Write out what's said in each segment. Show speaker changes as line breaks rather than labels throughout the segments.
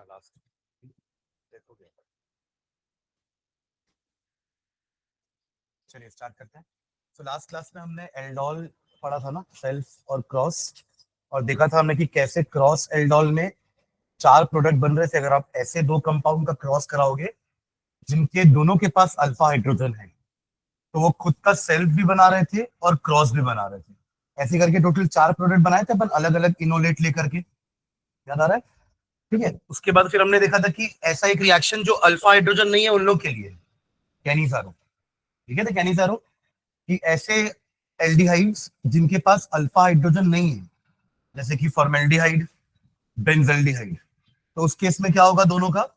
Last देखोगे। चलिए start करते हैं। तो लास्ट क्लास में हमने एल्डोल पढ़ा था ना, सेल्फ और क्रॉस, और देखा था हमने कि कैसे क्रॉस एल्डोल में 4 प्रोडक्ट बन रहे थे। अगर आप ऐसे 2 कंपाउंड का क्रॉस कराओगे जिनके दोनों के पास अल्फा हाइड्रोजन है, तो वो खुद का सेल्फ भी बना रहे थे और क्रॉस भी बना रहे थे। ऐसे करके टोटल 4 प्रोडक्ट बनाए थे अपन, अलग अलग इनोलेट लेकर के। याद आ रहा है? ठीक है। उसके बाद फिर हमने देखा था कि ऐसा एक रिएक्शन जो अल्फा हाइड्रोजन नहीं है उन लोग के लिए, कैनिसारो। ठीक है, तो कैनिसारो कि ऐसे एल्डिहाइड्स जिनके पास अल्फा हाइड्रोजन नहीं है, जैसे कि फॉर्मेल्डिहाइड, बेंजल्डिहाइड, तो उस केस में क्या होगा दोनों का,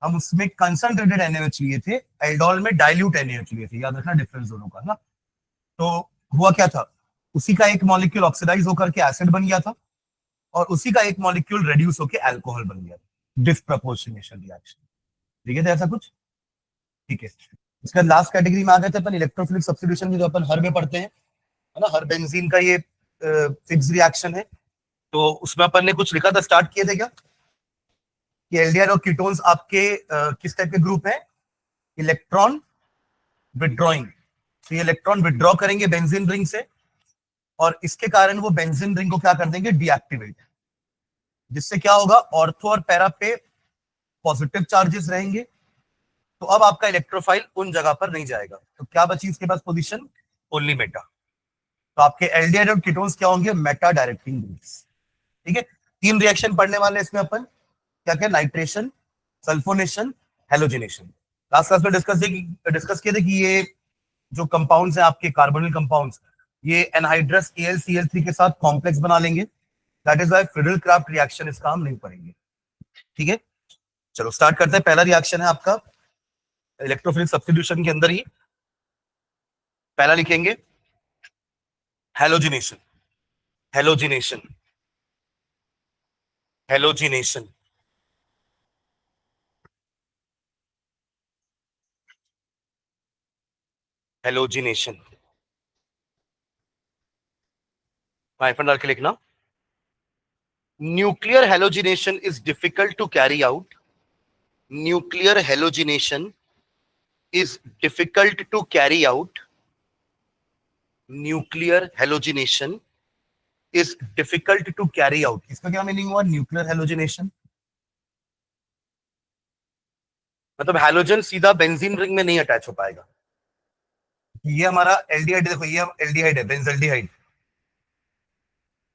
हम उसमें कंसंट्रेटेड NaOH लिए थे, एल्डोल में डाइल्यूट NaOH लिए थे। याद रखना डिफरेंस दोनों का ना। तो हुआ क्या था, उसी का एक मॉलिक्यूल ऑक्सीडाइज होकर के एसिड बन गया था और उसी का एक मॉलिक्यूल रेड्यूस होकर अल्कोहल बन गया। Disproportionation reaction. ठीक है, तो ऐसा कुछ। ठीक है, इसका लास्ट कैटेगरी में आ गए थे अपन, इलेक्ट्रोफिलिक सब्स्टिट्यूशन की, जो अपन हर में पढ़ते हैं, है ना। हर बेंजीन का ये फिक्स रिएक्शन है। तो उसमें अपन ने कुछ लिखा था, स्टार्ट किए थे क्या, कि एल्डिहाइड और कीटोन्स आपके किस टाइप के ग्रुप है, इलेक्ट्रॉन विड्रॉइंग। तो ये इलेक्ट्रॉन विड्रॉ करेंगे बेंजीन रिंग से, और इसके कारण वो बेंजीन रिंग को क्या कर देंगे, डीएक्टिवेट। जिससे क्या होगा, ऑर्थो और पैरा पे पॉजिटिव चार्जेस रहेंगे। तो अब आपका इलेक्ट्रोफाइल उन जगह पर नहीं जाएगा, तो क्या बची इसके पास पोजीशन, ओनली मेटा। तो आपके एल्डिहाइड और कीटोन्स क्या होंगे, मेटा डायरेक्टिंग ग्रुप्स। ठीक है, 3 रिएक्शन पढ़ने वाले इसमें अपन, क्या क्या, nitration, sulphonation, halogenation. Last class में डिस्कस किए थे कि ये जो कंपाउंड्स हैं आपके कार्बोनिल कंपाउंड्स, ये एनहाइड्रस AlCl3 के साथ कॉम्प्लेक्स बना लेंगे। That is why Friedel Crafts reaction इसका हम नहीं पढ़ेंगे। ठीक है, चलो स्टार्ट करते हैं। पहला रिएक्शन है आपका इलेक्ट्रोफिलिक सब्स्टिट्यूशन के अंदर ही, पहला लिखेंगे halogenation. Halogenation, halogenation, halogenation, hyphen डाल के लिखना। Nuclear halogenation is difficult to carry out. Nuclear halogenation is difficult to carry out. Nuclear halogenation is difficult to carry out. इसका क्या मीनिंग हुआ, न्यूक्लियर हेलोजिनेशन मतलब हेलोजन सीधा बेंजीन रिंग में नहीं अटैच हो पाएगा। ये हमारा एल्डिहाइड, देखो ये एल्डिहाइड है, बेंजल्डिहाइड,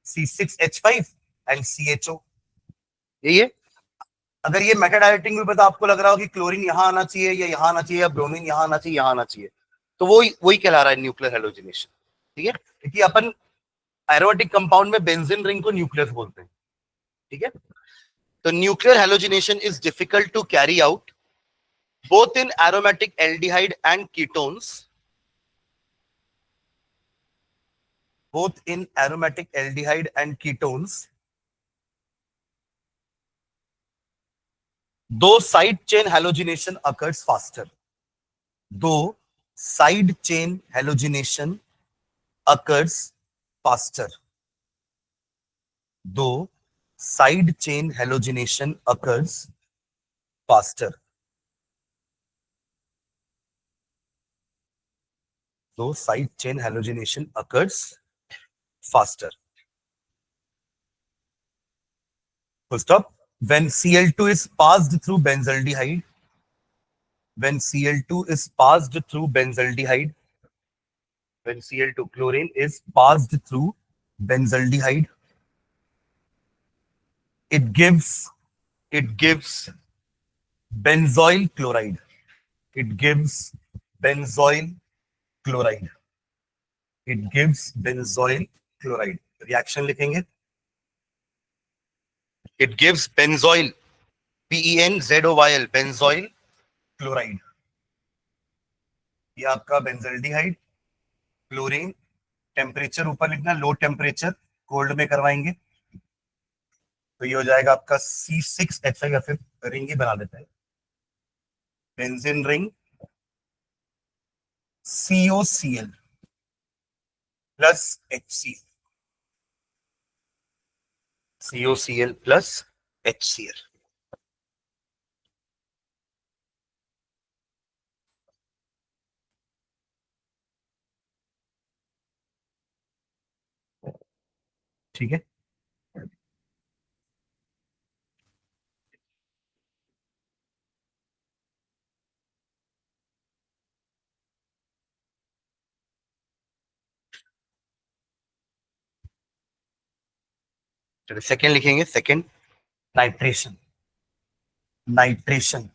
C6H5 एंड CHO। ये अगर ये मेटा डायरेक्टिंग में पता आपको लग रहा हो कि क्लोरीन यहां आना चाहिए या यहां आना चाहिए या ब्रोमीन यहां आना चाहिए, यहां आना चाहिए, तो वही कहला रहा है न्यूक्लियर हेलोजिनेशन। ठीक है, क्योंकि अपन एरोमेटिक कंपाउंड में बेंजीन रिंग को न्यूक्लियस बोलते हैं। ठीक है, तो nuclear halogenation is difficult to carry out both in aromatic aldehyde and ketones, both in aromatic aldehyde and ketones, though side chain halogenation occurs faster. Though side chain halogenation occurs faster. Though side chain halogenation occurs faster. Though side chain halogenation occurs faster. Full stop. When Cl2 is passed through benzaldehyde, when Cl2 is passed through benzaldehyde, when Cl2 chlorine is passed through benzaldehyde, it gives benzoyl chloride. It gives benzoyl chloride. It gives benzoyl chloride. Reaction लिखेंगे. It gives benzoyl, BenZoyl, benzoyl chloride. ये आपका benzaldehyde, chlorine, temperature ऊपर लिखना, low temperature, cold में करवाएंगे तो ये हो जाएगा आपका C6H5, या फिर रिंग ही बना देते हैं, benzene ring COCl plus HCl, COCl plus HCl। ठीक है, चलिए सेकेंड लिखेंगे, सेकेंड नाइट्रेशन, नाइट्रेशन,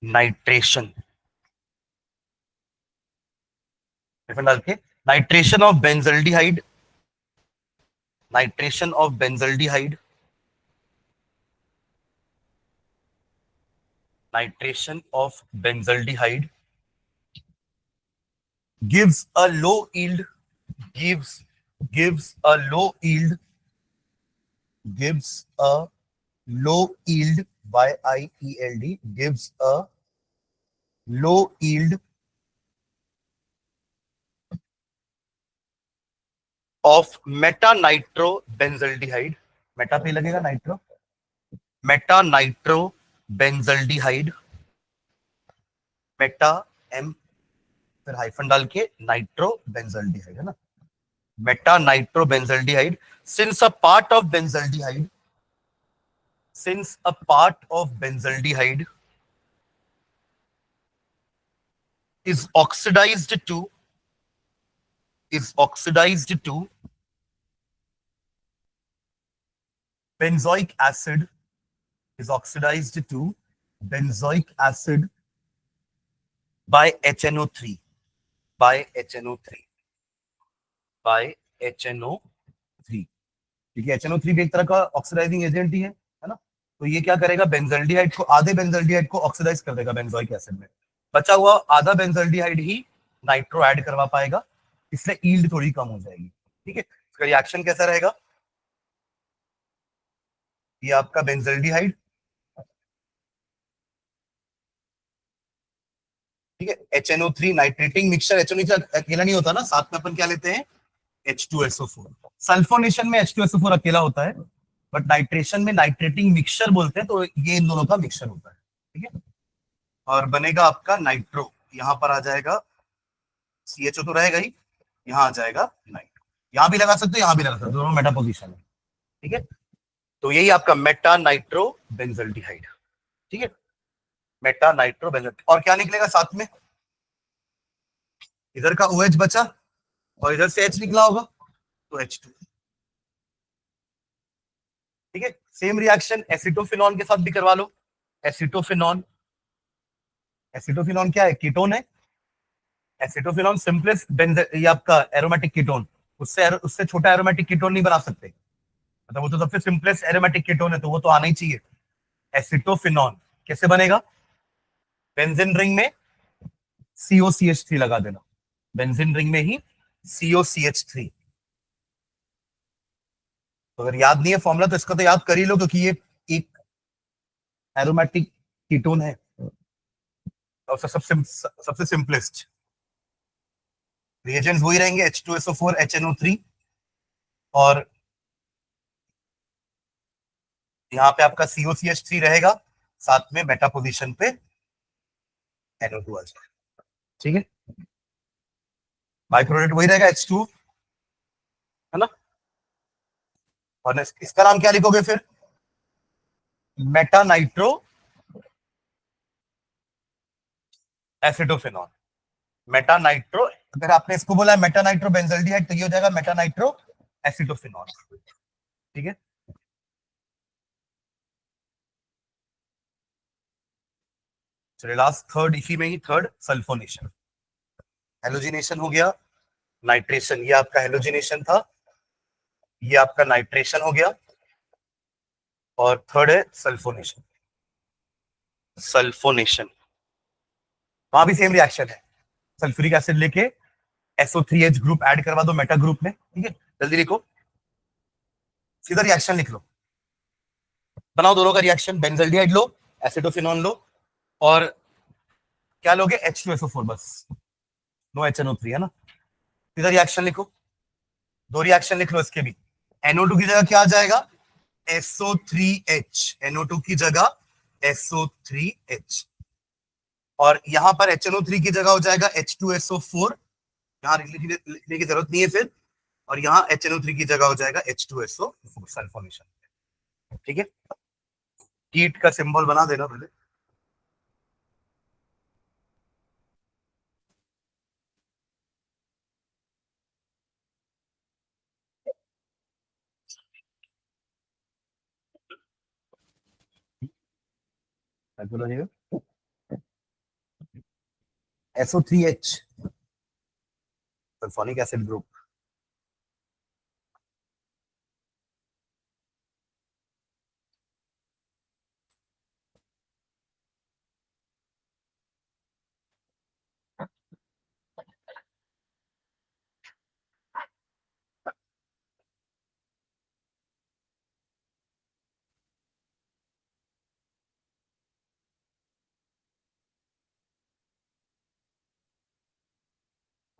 नाइट्रेशन, डाल के nitration of benzaldehyde, nitration of benzaldehyde, nitration of benzaldehyde gives a low yield, gives a low yield, gives a low yield, YIELD, gives a low yield of meta nitro benzaldehyde, meta पे लगेगा nitro, meta nitro benzaldehyde, meta M फिर hyphen डाल के nitro benzaldehyde, है ना, meta nitro benzaldehyde, since a part of benzaldehyde, since a part of benzaldehyde is oxidized to, is oxidized to benzoic acid, is oxidized to benzoic acid by HNO3, by HNO3, by HNO3, क्योंकि HNO3 भी एक तरह का oxidising agent ही है ना, तो ये क्या करेगा, बेंजल्डिहाइड को, आधे बेंजल्डिहाइड को ऑक्सीडाइज कर देगा बेंजोइक एसिड में, बचा हुआ आधा बेंजल्डिहाइड ही नाइट्रो ऐड करवा पाएगा, इसलिए यील्ड थोड़ी कम हो जाएगी। ठीक है, इसका रिएक्शन कैसा रहेगा, ये आपका बेंजल्डिहाइड, ठीक है, HNO3 नाइट्रेटिंग मिक्सचर, HNO3 अकेला नहीं होता ना, साथ में अपन क्या लेते हैं, H2SO4, सल्फोनेशन में H2SO4 अकेला होता है, बट नाइट्रेशन में नाइट्रेटिंग मिक्सचर बोलते हैं, तो ये इन दोनों का मिक्सचर होता है। ठीक है, और बनेगा आपका नाइट्रो, यहां पर आ जाएगा CHO तो रहेगा ही, यहां आ जाएगा नाइट्रो, यहां भी लगा सकते हो, यहां भी लगा सकते हो, दोनों मेटा पोजीशन है। ठीक है, तो यही आपका मेटा नाइट्रो बेंजल्डिहाइड। ठीक है, मेटा नाइट्रो बेंजल्डिहाइड, और क्या निकलेगा साथ में, इधर का OH बचा और इधर से H निकला होगा, तो H2। ठीक है, सेम रिएक्शन एसिटोफिनॉन के साथ भी करवा लो, एसिटोफिनॉन, एसिटोफिनॉन क्या है, कीटोन है, एसिटोफिनॉन सिंपलेस्ट ये आपका एरोमेटिक कीटोन, उससे उससे छोटा एरोमेटिक कीटोन नहीं बना सकते, मतलब वो तो सबसे सिंपलेस्ट एरोमेटिक कीटोन है, तो वो तो आना ही चाहिए। एसिटोफिनॉन कैसे बनेगा, बेंजीन रिंग में COCH3 लगा देना, बेंजीन रिंग में ही COCH3, तो अगर याद नहीं है फॉर्मूला तो इसका तो याद कर ही लो, क्योंकि ये एक एरोमेटिक कीटोन है और सबसे सिंपलेस्ट, रिएजेंट्स वही रहेंगे H2SO4 HNO3, और यहाँ पे आपका COCH3 रहेगा, साथ में मेटा पोजीशन पे NO2 आ जाएगा। ठीक है, बाई प्रोडक्ट वही रहेगा H2, है ना, और इसका नाम क्या लिखोगे फिर, Meta nitro acetophenol, Meta nitro, अगर आपने इसको बोला मेटा नाइट्रो बेंजल्डिहाइड, तो ये हो जाएगा मेटा नाइट्रो एसिटोफिनॉल। ठीक है, चलिए लास्ट थर्ड, इसी में ही थर्ड सल्फोनेशन, हेलोजिनेशन हो गया, नाइट्रेशन, ये आपका हेलोजिनेशन था, ये आपका नाइट्रेशन हो गया, और थर्ड है सल्फोनेशन, सल्फोनेशन, वहां भी सेम रिएक्शन है, सल्फ्यूरिक एसिड लेके SO3H ग्रुप ऐड करवा दो मेटा ग्रुप में। ठीक है, जल्दी लिखो, सीधा रिएक्शन लिख लो, बनाओ दोनों का रिएक्शन, बेंजल्डिहाइड लो, एसिटोफिनॉन लो, और क्या लोगे, H2SO4 बस, नो HNO3, है ना, सीधा रिएक्शन लिखो, दो रिएक्शन लिख लो इसके भी, NO2 की जगह क्या आ जाएगा, SO3H, NO2 की जगह SO3H, और यहां पर HNO3 की जगह हो जाएगा H2SO4, यहां लिखने की जरूरत नहीं है फिर, और यहाँ HNO3 की जगह हो जाएगा H2SO4 सेल फॉर्मेशन। ठीक है, कीट का सिंबल बना देना पहले। SO3H sulphonic acid group.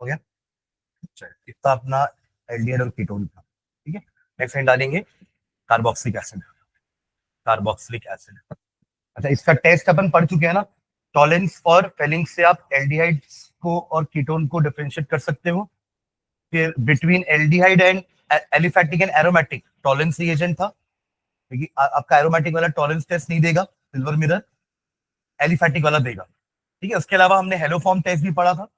हो गया, इतना अपना एल्डिहाइड और कीटोन था। ठीक है, नेक्स्ट डालेंगे कार्बोक्सिलिक एसिड। कार्बोक्सिलिक एसिड, अच्छा इसका टेस्ट अपन पढ़ चुके हैं ना। टॉलेंस और फेलिंग से आप एल्डिहाइड को और कीटोन को डिफरेंशिएट कर सकते हो। फिर between aldehyde and aliphatic and aromatic Tollens reagent था, क्योंकि आपका एरोमेटिक वाला टॉलेंस टेस्ट नहीं देगा, सिल्वर मिरर एलिफैटिक वाला देगा। ठीक है, उसके अलावा हमने हेलोफॉर्म टेस्ट भी पढ़ा था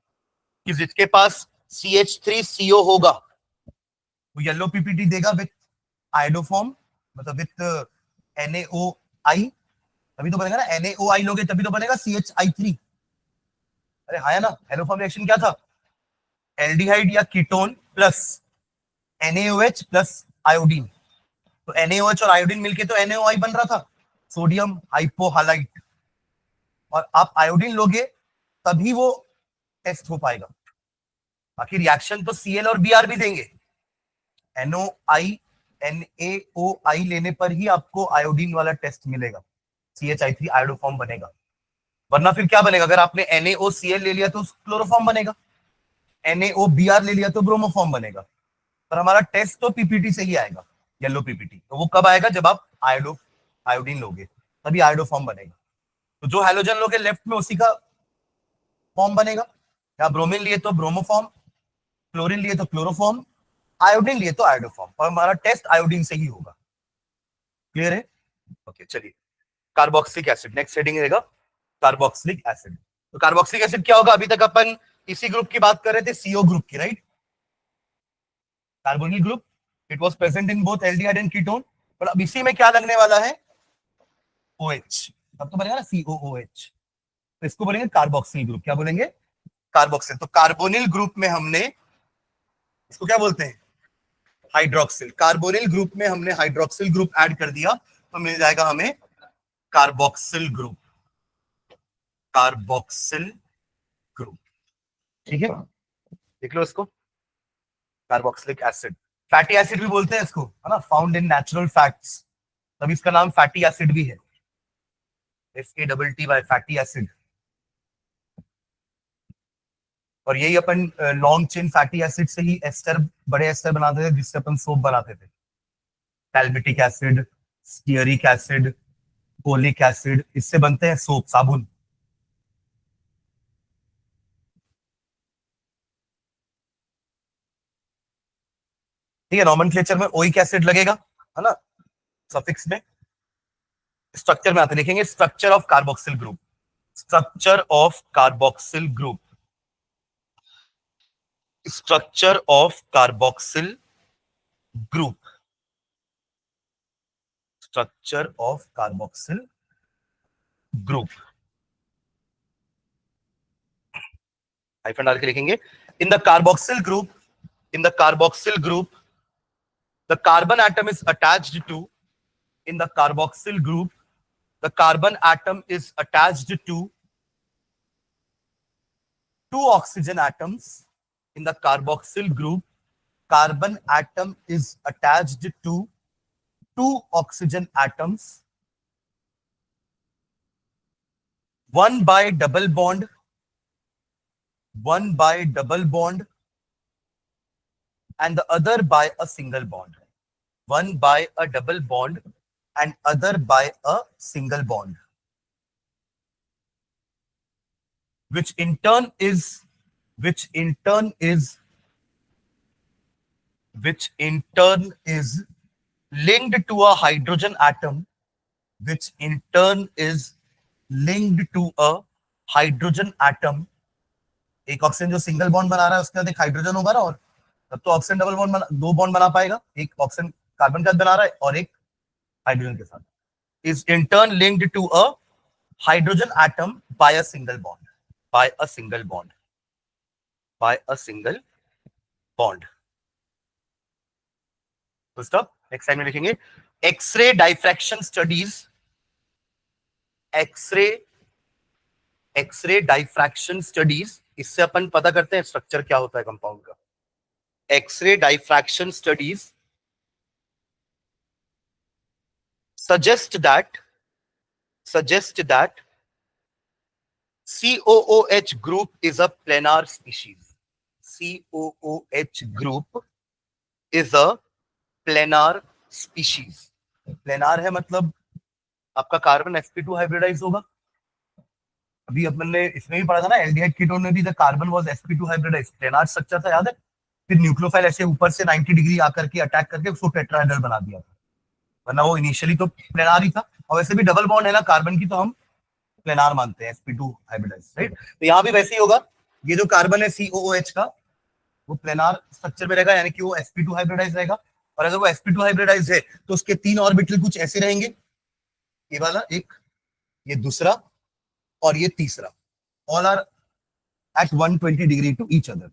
कि जिसके पास CH3CO होगा वो येलो पीपीटी देगा विथ आइडोफॉर्म, मतलब विथ NaOI। तभी तो बनेगा ना, NaOI लोगे तभी तो बनेगा CHI3। अरे हाँ, है ना, हेलोफॉर्म रिएक्शन क्या था, एल्डिहाइड या ketone plus NaOH plus iodine. तो NaOH और आयोडीन मिलके तो NaOI बन रहा था, सोडियम हाइपोहालाइट। और आप आयोडीन लोगे तभी वो टेस्ट हो पाएगा। बाकी रिएक्शन तो Cl और Br भी देंगे। NOI NaOI लेने पर ही आपको आयोडीन वाला टेस्ट मिलेगा, CHI3 आयोडोफॉर्म बनेगा। वरना फिर क्या बनेगा, अगर आपने NaOCl ले लिया तो क्लोरोफॉर्म बनेगा, NaOBr ले लिया तो ब्रोमोफॉर्म बनेगा। पर हमारा टेस्ट तो पीपीटी से ही आएगा, येलो पीपीटी। तो वो कब आएगा, जब आप आयोडीन लोगे तभी आयोडोफॉर्म बनेगा। तो जो हाइड्रोजन लोगे लेफ्ट में उसी का फॉर्म बनेगा। या ब्रोमीन लिए तो ब्रोमोफॉर्म, क्लोरीन लिए तो क्लोरोफॉर्म, आयोडीन लिए तो आयोडोफॉर्म। और हमारा टेस्ट आयोडीन से ही होगा। क्लियर है? ओके, चलिए कार्बोक्सिलिक एसिड नेक्स्ट हेडिंग रहेगा, कार्बोक्सिलिक एसिड। तो कार्बोक्सिलिक एसिड क्या होगा, अभी तक अपन इसी ग्रुप की बात कर रहे थे, CO ग्रुप की, right. Carbonyl group, it was present in both aldehyde and ketone. पर अब इसी में क्या लगने वाला है, OH। तब तो बनेगा ना COOH। तो इसको बोलेंगे कार्बोक्सिल ग्रुप। क्या बोलेंगे, कार्बोक्सिल। तो कार्बोनिल ग्रुप में हमने इसको क्या बोलते हैं, हाइड्रोक्सिल। कार्बोनिल ग्रुप में हमने हाइड्रोक्सिल ग्रुप ऐड कर दिया तो मिल जाएगा हमें कार्बोक्सिल ग्रुप। कार्बोक्सिल ग्रुप, ठीक है, देख लो इसको, कार्बोक्सिलिक एसिड। फैटी एसिड भी बोलते हैं इसको, है ना, फाउंड इन नेचुरल फैट्स, तभी इसका नाम फैटी एसिड भी है, FATT फैटी एसिड। और यही अपन लॉन्ग चेन फैटी एसिड से ही एस्टर, बड़े एस्टर बनाते थे जिससे अपन सोप बनाते थे। Palmitic acid, stearic acid, cholic acid, इससे बनते हैं सोप, साबुन। ठीक है, नॉमेनक्लेचर में ओइक एसिड लगेगा, है ना, सफिक्स में। स्ट्रक्चर में आते लिखेंगे structure of carboxyl group. Structure of carboxyl group, structure of carboxyl group, structure of carboxyl group. Hyphen डाल के लिखेंगे, in the carboxyl group, in the carboxyl group the carbon atom is attached to, in the carboxyl group the carbon atom is attached to two oxygen atoms. In the carboxyl group carbon atom is attached to two oxygen atoms, one by double bond, one by double bond and the other by a single bond, one by a double bond and other by a single bond, which in turn is which in turn is which in turn is linked to a hydrogen atom, which in turn is linked to a hydrogen atom. एक oxygen जो single bond बना रहा है उसके बाद एक hydrogen होगा ना, और तब तो ऑक्सीजन डबल बॉन्ड दो बॉन्ड बना पाएगा, एक ऑक्सीजन कार्बन के साथ बना रहा है और एक हाइड्रोजन के साथ, is in turn linked to a hydrogen atom by a single bond, by a single bond, by a single bond. तो स्टॉप, नेक्स्ट टाइम में लिखेंगे x ray diffraction studies, x ray diffraction studies, इससे अपन पता करते हैं स्ट्रक्चर क्या होता है कंपाउंड का. X ray diffraction studies suggest that COOH group is a planar species. COOH group is a planar species. Planar है मतलब आपका कार्बन sp2 हाइब्रिडाइज होगा. अभी अपन ने इसमें भी पढ़ा था ना, एल्डिहाइड कीटोन में भी the carbon was sp2 hybridize, planar structure था, याद है. फिर न्यूक्लियोफाइल ऐसे ऊपर से 90 डिग्री आकर के अटैक करके उसको टेट्राहेड्रल बना दिया था, वरना वो इनिशियली तो प्लेनार ही था. और वैसे भी डबल बॉन्ड है ना कार्बन की, तो हम प्लेनार मानते हैं, sp2 हाइब्रिडाइज, राइट. तो यहाँ भी वैसे ही होगा, ये जो कार्बन है COOH का वो प्लेनार स्ट्रक्चर में रहेगा, यानी कि वो sp2 हाइब्रिडाइज रहेगा. और अगर वो sp2 हाइब्रिडाइज है तो उसके 3 ऑर्बिटल कुछ ऐसे रहेंगे, ये वाला एक, ये दूसरा और ये तीसरा, all are at 120 degree to each other.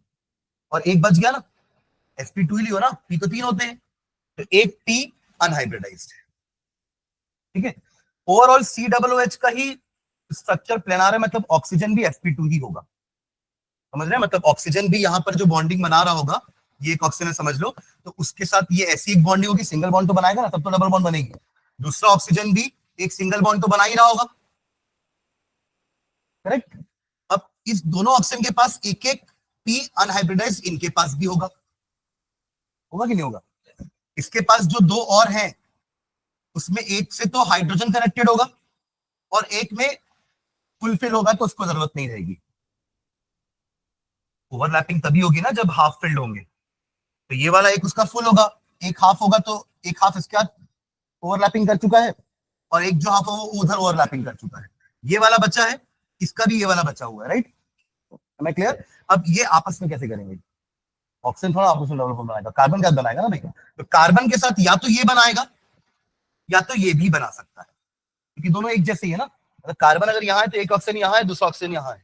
और एक बच गया ना, sp2 ही लियो ना, p तो 3 होते हैं, तो एक p अनहाइब्रिडाइज्ड है, ठीक है. ओवरऑल COOH का ही स्ट्रक्चर प्लेनार है, मतलब ऑक्सीजन भी sp2 ही होगा, समझ रहे हैं. मतलब ऑक्सीजन भी यहाँ पर जो बॉन्डिंग बना रहा होगा, ये एक ऑक्सीजन समझ लो, तो उसके साथ ये ऐसी एक बॉन्डिंग होगी, सिंगल बॉन्ड तो बनाएगा ना, तब तो डबल बॉन्ड बनेगी. दूसरा ऑक्सीजन भी एक सिंगल बॉन्ड तो बना ही रहा होगा, करेक्ट. अब इस दोनों ऑक्सीजन के पास एक एक p अनहाइब्रिडाइज इनके पास भी होगा, होगा कि नहीं होगा. इसके पास जो दो और हैं उसमें एक से तो हाइड्रोजन कनेक्टेड होगा और एक में फुलफिल होगा, तो उसको जरूरत नहीं रहेगी. ओवरलैपिंग तभी होगी ना जब हाफ फिल्ड होंगे. तो ये वाला एक उसका फुल होगा, एक हाफ होगा, तो एक हाफ इसके साथ ओवरलैपिंग कर चुका है और एक जो हाफ है वो उधर ओवरलैपिंग कर चुका है. ये वाला बचा है, इसका भी ये वाला बचा हुआ है, राइट. मैं क्लियर. अब ये आपस में कैसे करेंगे, ऑक्सीजन थोड़ा आपस में डेवलप बनाएगा, कार्बन का बनाएगा ना भैया, तो कार्बन के साथ या तो ये बनाएगा या तो ये भी बना सकता है, क्योंकि दोनों एक जैसे ही है ना. मतलब कार्बन अगर यहाँ है तो एक ऑक्सीजन यहाँ है, दूसरा ऑक्सीजन यहाँ है.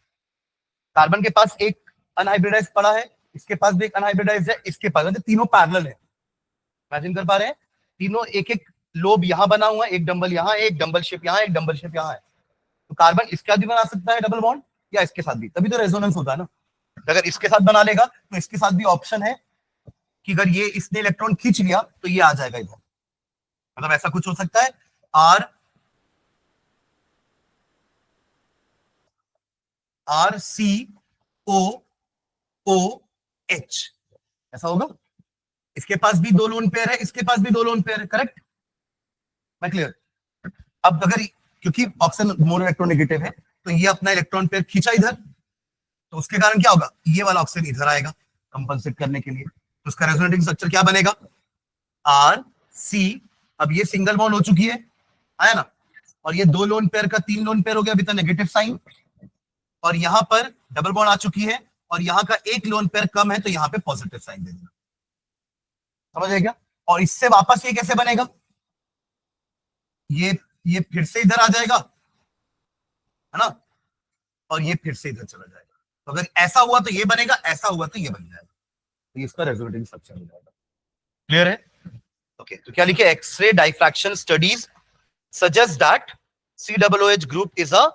कार्बन के पास एक अनहाइब्रिडाइज पड़ा है, इसके पास भी एक अनहाइब्रिडाइज है, इसके पास, मतलब तीनों पैरेलल है. इमेजिन कर पा रहे हैं, तीनों एक एक लोब यहाँ बना हुआ है, एक डंबल यहाँ, एक डंबल शेप यहाँ, एक डंबल शेप यहाँ है. तो कार्बन इसके साथ भी बना सकता है डबल बॉन्ड, या इसके साथ भी, तभी तो रेजोनेंस होता है ना. अगर इसके साथ बना लेगा तो इसके साथ भी ऑप्शन है कि अगर ये इसने इलेक्ट्रॉन खींच लिया तो ये आ जाएगा इधर. मतलब ऐसा कुछ हो सकता है, RCOOH ऐसा होगा. इसके पास भी दो लोन पेयर है, इसके पास भी दो लोन पेयर है, करेक्ट. मैं क्लियर. अब अगर, क्योंकि ऑक्सीजन मोनो इलेक्ट्रोनेगेटिव है, तो ये अपना इलेक्ट्रॉन पेयर खींचा इधर, तो उसके कारण क्या होगा, ये वाला ऑक्सीजन इधर आएगा कंपनसेट करने के लिए. तो उसका रेजोनेटिंग स्ट्रक्चर क्या बनेगा, RC. अब ये सिंगल बॉन्ड हो चुकी है, आया ना, और ये दो लोन पेयर का 3 लोन पेयर हो गया, अभी तो नेगेटिव साइन, और यहां पर डबल बॉन्ड आ चुकी है, और यहां का एक लोन पेयर कम है, तो यहां पे पॉजिटिव साइन दे देना, समझ आएगा. और इससे वापस ये कैसे बनेगा, ये फिर से इधर आ जाएगा, है ना, और ये फिर से इधर चला जाएगा. तो अगर ऐसा हुआ तो ये बनेगा, ऐसा हुआ तो ये बन जाएगा, तो ये इसका रेजोनेटिंग स्ट्रक्चर हो जाएगा. क्लियर है. ओके, तो क्या लिखे, x ray diffraction studies suggest that COOH group is a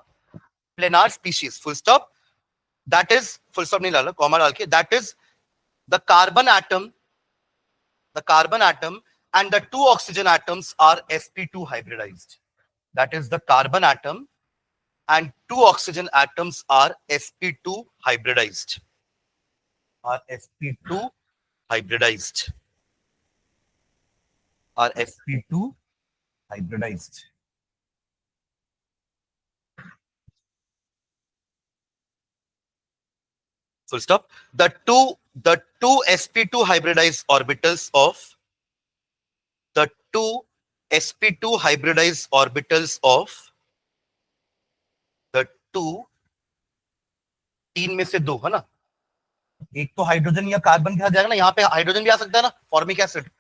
planar species, full stop. That is, full stop नहीं डाला, कॉमा डाल के, that is the carbon atom and the 2 oxygen atoms are sp2 hybridized. That is, the carbon atom and 2 oxygen atoms are sp2 hybridized. Are sp2 hybridized. Are sp2 hybridized. full stop. The two sp2 hybridized orbitals of the two sp2 hybridized orbitals of the two, तीन में से दो है ना, एक तो hydrogen या carbon आ जाएगा ना, यहाँ पे हाइड्रोजन भी आ सकता है ना, फॉर्मिक एसिड।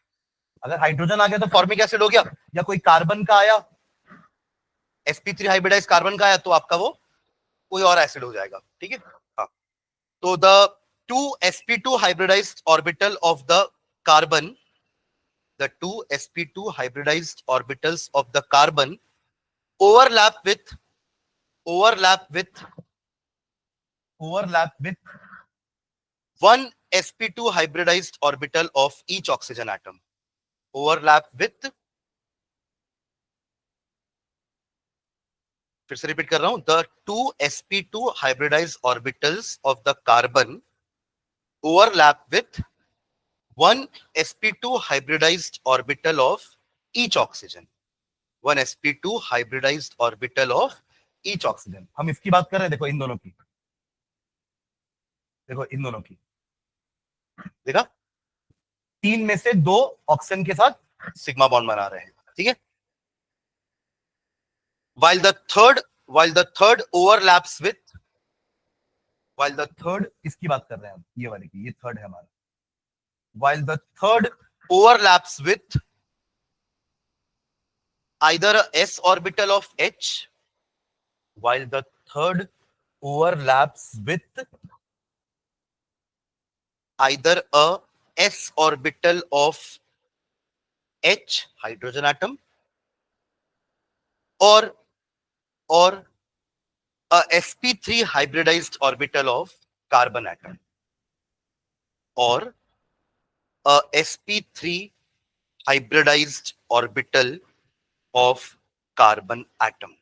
अगर हाइड्रोजन आ गया तो फॉर्मिक एसिड हो गया, या कोई कार्बन का आया, sp3 हाइब्रिडाइज कार्बन का आया, तो आपका वो कोई और एसिड हो जाएगा, ठीक है। हाँ, तो the two sp2 hybridized orbital of the carbon, the two sp2 hybridized orbitals of the carbon overlap with one sp2 hybridized orbital of each oxygen atom, overlap with, फिर से रिपीट कर रहा हूं, the two sp2 hybridized orbitals of the carbon overlap with one sp2 hybridized orbital of each oxygen, one sp2 hybridized orbital of each oxygen। हम इसकी बात कर रहे हैं, देखो इन दोनों की, देखो इन दोनों की, देखा, तीन में से दो ऑक्सीजन के साथ सिग्मा बॉन्ड बना रहे हैं, ठीक है। while the third overlaps with, while the third, इसकी बात कर रहे हैं हम, ये वाले की, ये थर्ड है हमारा, while the third overlaps with either a s orbital of H, while the third overlaps with either a s orbital of H hydrogen atom or a sp3 hybridized orbital of carbon atom, or a sp3 hybridized orbital of carbon atom,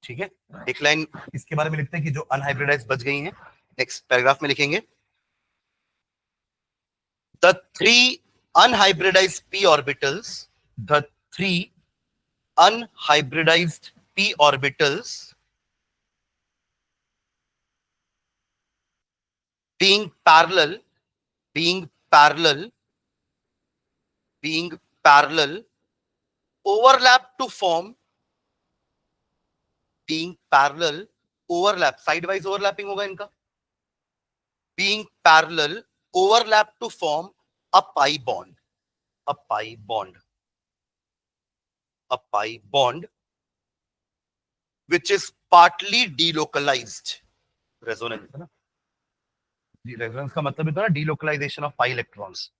ठीक है। एक line इसके बारे में लिखते हैं कि जो अनहाइब्रिडाइज बच गई हैं, नेक्स्ट पैराग्राफ में लिखेंगे, the three unhybridized p orbitals, the three unhybridized p orbitals being parallel overlap to form, being parallel overlap, sidewise overlapping होगा इनका, being parallel overlap to form a pi bond, a pi bond which is partly delocalized, resonance है ना, resonance का मतलब होता है delocalization of pi electrons,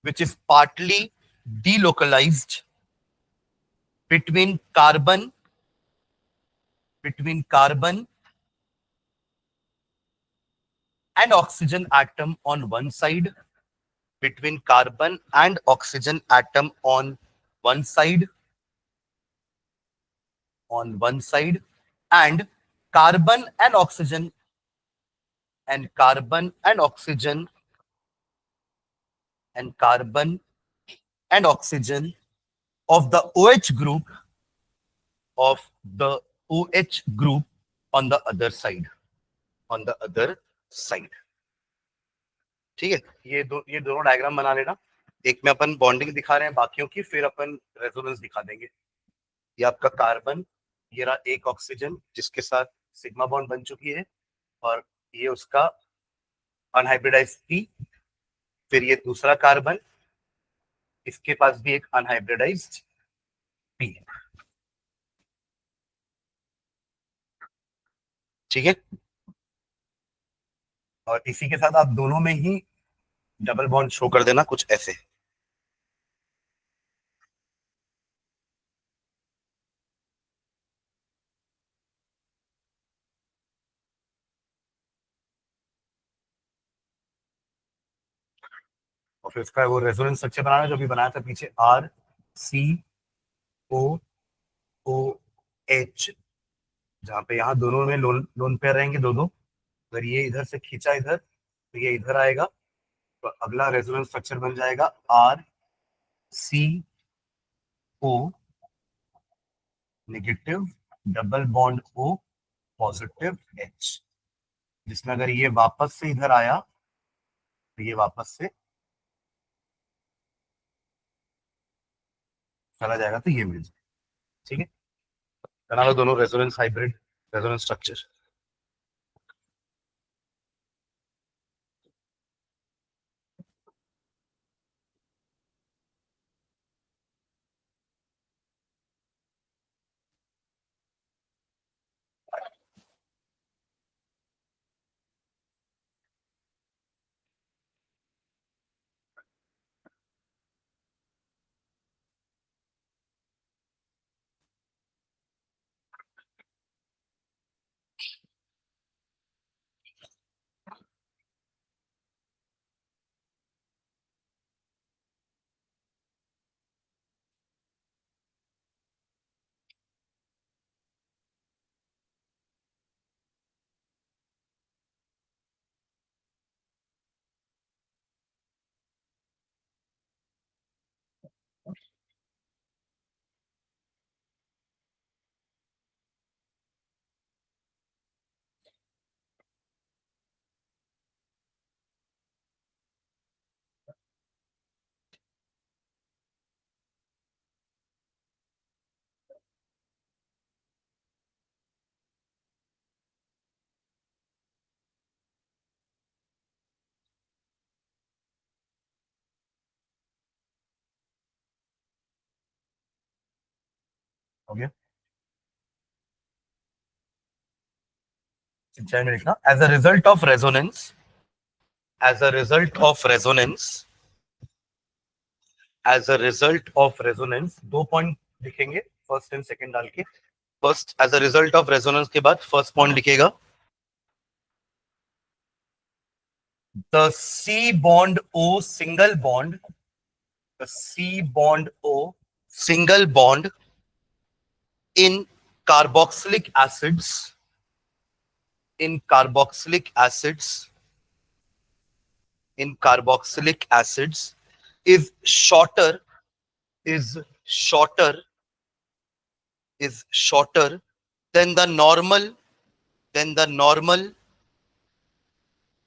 which is partly delocalized between carbon and oxygen atom on one side, between carbon and oxygen atom on one side, and carbon and oxygen of the OH group on the other side, ठीक है। ये दोनों diagram बना लेना, एक में अपन bonding दिखा रहे हैं बाकियों की, फिर अपन रेजोनेंस दिखा देंगे। ये आपका कार्बन, ये रहा एक ऑक्सीजन जिसके साथ सिग्मा बॉन्ड बन चुकी है, और ये उसका अनहाइब्रिडाइज्ड पी, फिर ये दूसरा कार्बन, इसके पास भी एक अनहाइब्रिडाइज्ड पी है, ठीक है। और इसी के साथ आप दोनों में ही डबल बॉन्ड शो कर देना कुछ ऐसे, और फिर इसका वो रेजोनेंस स्ट्रक्चर बनाना जो भी बनाया था पीछे, are C O O H, जहां पे यहाँ दोनों में लोन पेयर रहेंगे दो दो, अगर ये इधर से खींचा इधर तो ये इधर आएगा, तो अगला रेजोनेंस स्ट्रक्चर बन जाएगा R C O negative double bond O positive H, जिसमें अगर ये वापस से इधर आया तो ये वापस से चला जाएगा तो ये मिल जाएगा। ठीक है, बना लो दोनों रेजोनेंस हाइब्रिड रेजोनेंस स्ट्रक्चर। हो गया, चैन में लिखना as a result of resonance, as a result of resonance, as a result of resonance, 2 point लिखेंगे फर्स्ट एंड सेकंड डाल के। First as a result of resonance के बाद फर्स्ट पॉइंट लिखेगा the C bond O single bond, the C bond O single bond in carboxylic acids, in carboxylic acids, in carboxylic acids is shorter, is shorter, is shorter than the normal, than the normal,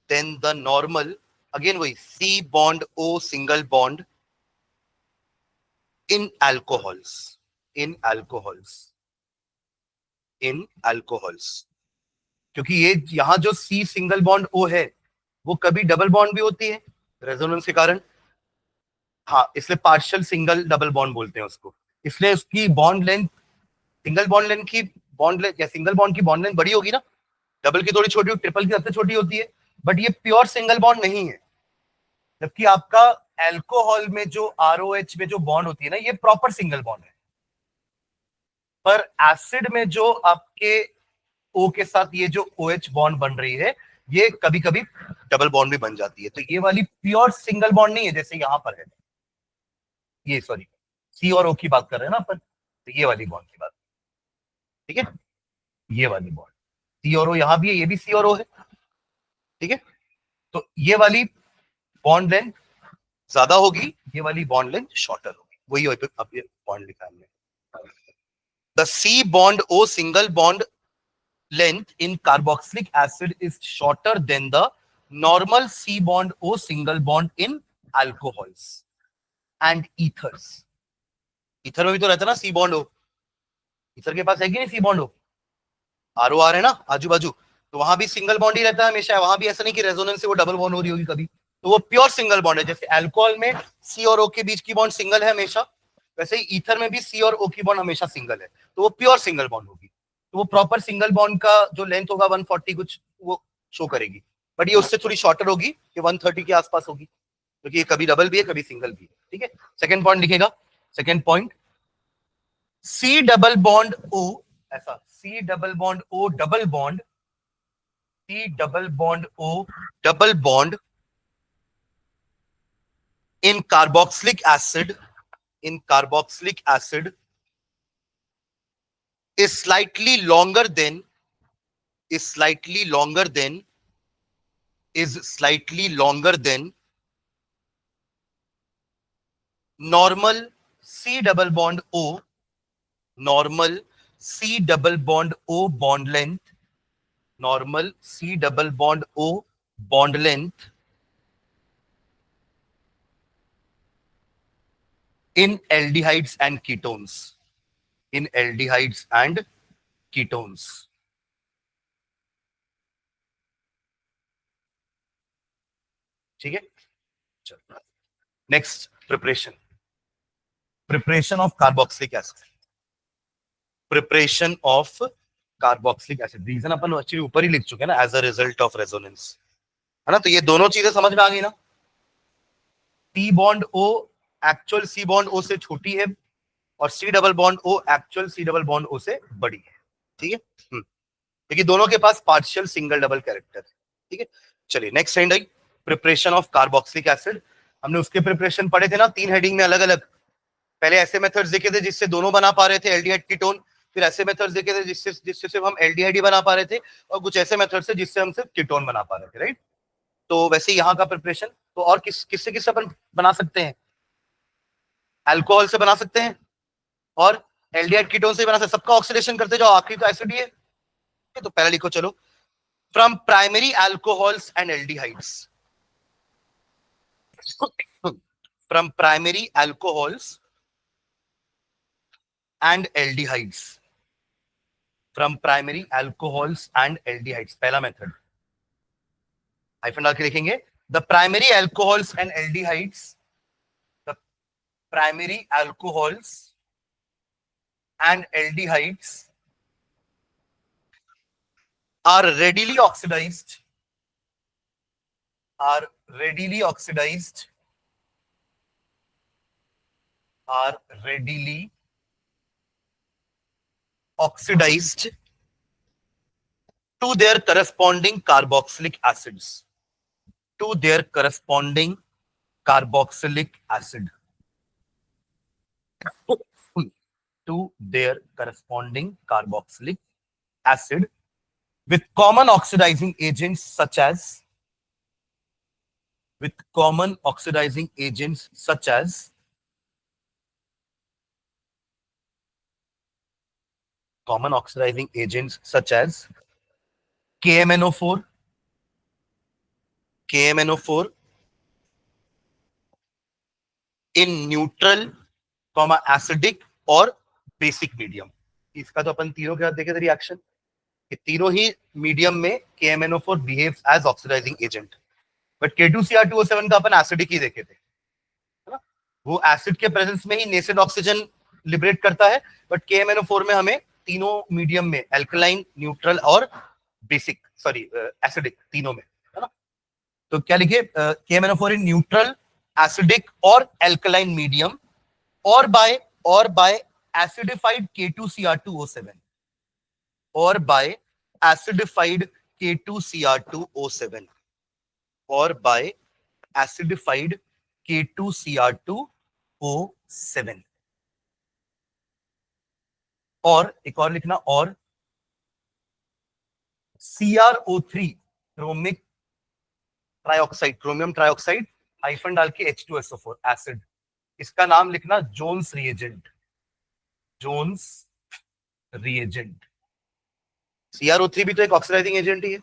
than the normal, again वही C bond O single bond in alcohols, in alcohols, in alcohols, क्योंकि ये यहां जो C single bond O है वो कभी double bond भी होती है रेजोनेंस के कारण। हाँ, इसलिए पार्शियल सिंगल डबल बॉन्ड बोलते हैं उसको। इसलिए उसकी bond length, single bond length की बॉन्ड लेंथ या सिंगल बॉन्ड की बॉन्ड लेंथ बड़ी होगी ना, डबल की थोड़ी छोटी, ट्रिपल की सबसे छोटी होती है, बट ये प्योर सिंगल बॉन्ड नहीं है। जबकि आपका एल्कोहल में जो ROH में जो बॉन्ड होती है ना, ये प्रॉपर सिंगल बॉन्ड है। पर एसिड में जो आपके O के साथ ये जो OH बॉन्ड बन रही है, ये कभी कभी डबल बॉन्ड भी बन जाती है। तो ये वाली प्योर सिंगल बॉन्ड नहीं है जैसे यहां पर है, ये सॉरी C और O की बात कर रहे हैं ना अपन, तो ये वाली बॉन्ड की बात, ठीक है, ये वाली बॉन्ड C और O यहां भी है, ये भी C और O है, ठीक है। तो ये वाली बॉन्ड लेंथ ज्यादा होगी, ये वाली बॉन्ड लेंथ शॉर्टर होगी, वही अब ये बॉन्ड लिखा है हमने। The C bond O single bond length in carboxylic acid is shorter than the normal C bond O single bond in alcohols and ethers. Ether में भी तो रहता है ना C bond O, ईथर के पास है कि नहीं C bond O, ROR है ना आजू बाजू, तो वहां भी सिंगल बॉन्ड ही रहता है हमेशा, वहां भी ऐसा नहीं कि रेजोनेंस से वो डबल बॉन्ड हो रही होगी कभी, तो वो प्योर सिंगल बॉन्ड है। जैसे अल्कोहल में C और O के बीच की बॉन्ड सिंगल है हमेशा, वैसे ही ईथर में भी C और O की बॉन्ड हमेशा सिंगल है, तो वो प्योर सिंगल बॉन्ड होगी। तो वो प्रॉपर सिंगल बॉन्ड का जो लेंथ होगा 140 कुछ वो शो करेगी, बट ये उससे थोड़ी शॉर्टर होगी, ये 130 के आसपास होगी, क्योंकि ये कभी डबल भी है कभी सिंगल भी है, ठीक है। सेकंड पॉइंट लिखेगा, second point C double bond O, ऐसा C double bond O double bond, C double bond O double bond in carboxylic acid, in carboxylic acid is slightly longer than, is slightly longer than, is slightly longer than normal C double bond O, normal C double bond O bond length, normal C double bond O bond length in aldehydes and ketones. In aldehydes and ketones. ठीक है, चलो next preparation. Preparation of carboxylic acid. Preparation of carboxylic acid. Reason अपन actually ऊपर ही लिख चुके हैं ना, as a result of resonance, है ना. तो ये दोनों चीजें समझ में आ गई ना. T bond O actual C bond O से छोटी है और C double bond O actual C double bond O से बड़ी है. ठीक है, क्योंकि दोनों के पास पार्शियल सिंगल डबल कैरेक्टर है. ठीक है, चलिए नेक्स्ट हेडिंग आई, प्रिपरेशन ऑफ कार्बोक्सिलिक एसिड. हमने उसके प्रिपरेशन पढ़े थे ना, 3 हेडिंग में अलग अलग. पहले ऐसे मेथड्स देखे थे जिससे दोनों बना पा रहे थे एल्डिहाइड कीटोन, फिर ऐसे मेथड्स देखे थे जिससे जिससे सिर्फ हम एल्डिहाइड ही बना पा रहे थे, और कुछ ऐसे मेथड्स से जिससे हम सिर्फ कीटोन बना पा रहे थे. राइट. तो वैसे यहाँ का प्रिपरेशन तो और किससे किससे अपन बना सकते हैं. अल्कोहल से बना सकते हैं और एल्डिहाइड कीटोन से बना सकते. सबका ऑक्सीडेशन करते जाओ, आखिरी तो एसिड ही है. तो पहले लिखो चलो, from primary alcohols and aldehydes. From primary alcohols and aldehydes. From primary alcohols and aldehydes. पहला मेथड हाइफन डाल के लिखेंगे. The primary alcohols and aldehydes. The primary alcohols and aldehydes are readily oxidized. Are readily oxidized. Are readily oxidized to their corresponding carboxylic acids. To their corresponding carboxylic acid. To their corresponding carboxylic acid with common oxidizing agents such as common oxidizing agents such as KMNO4, in neutral, acidic और basic medium. इसका तो अपन तीनों के साथ देखे थे reaction कि तीनों ही मीडियम में KMNO4 behaves as oxidizing agent. But K2Cr2O7 का अपन एसिडिक ही देखे थे, है ना. वो एसिड के प्रेजेंस में ही नेसेंट ऑक्सीजन लिबरेट करता है. बट KMNO4 में हमें तीनों मीडियम में एल्कलाइन, न्यूट्रल और बेसिक, सॉरी एसिडिक, तीनों में, है ना. तो क्या लिखे, KMNO4 इन न्यूट्रल, एसिडिक और एल्कलाइन मीडियम और बाय एसिडिफाइड K2Cr2O7 और बाय एसिडिफाइड K2Cr2O7 और बाय एसिडिफाइड K2Cr2O7. और एक और लिखना, और CrO3 chromic trioxide, chromium trioxide hyphen डाल के H2SO4 एसिड. इसका नाम लिखना Jones reagent. Jones reagent. CrO3 भी तो एक ऑक्सीडाइजिंग एजेंट ही है,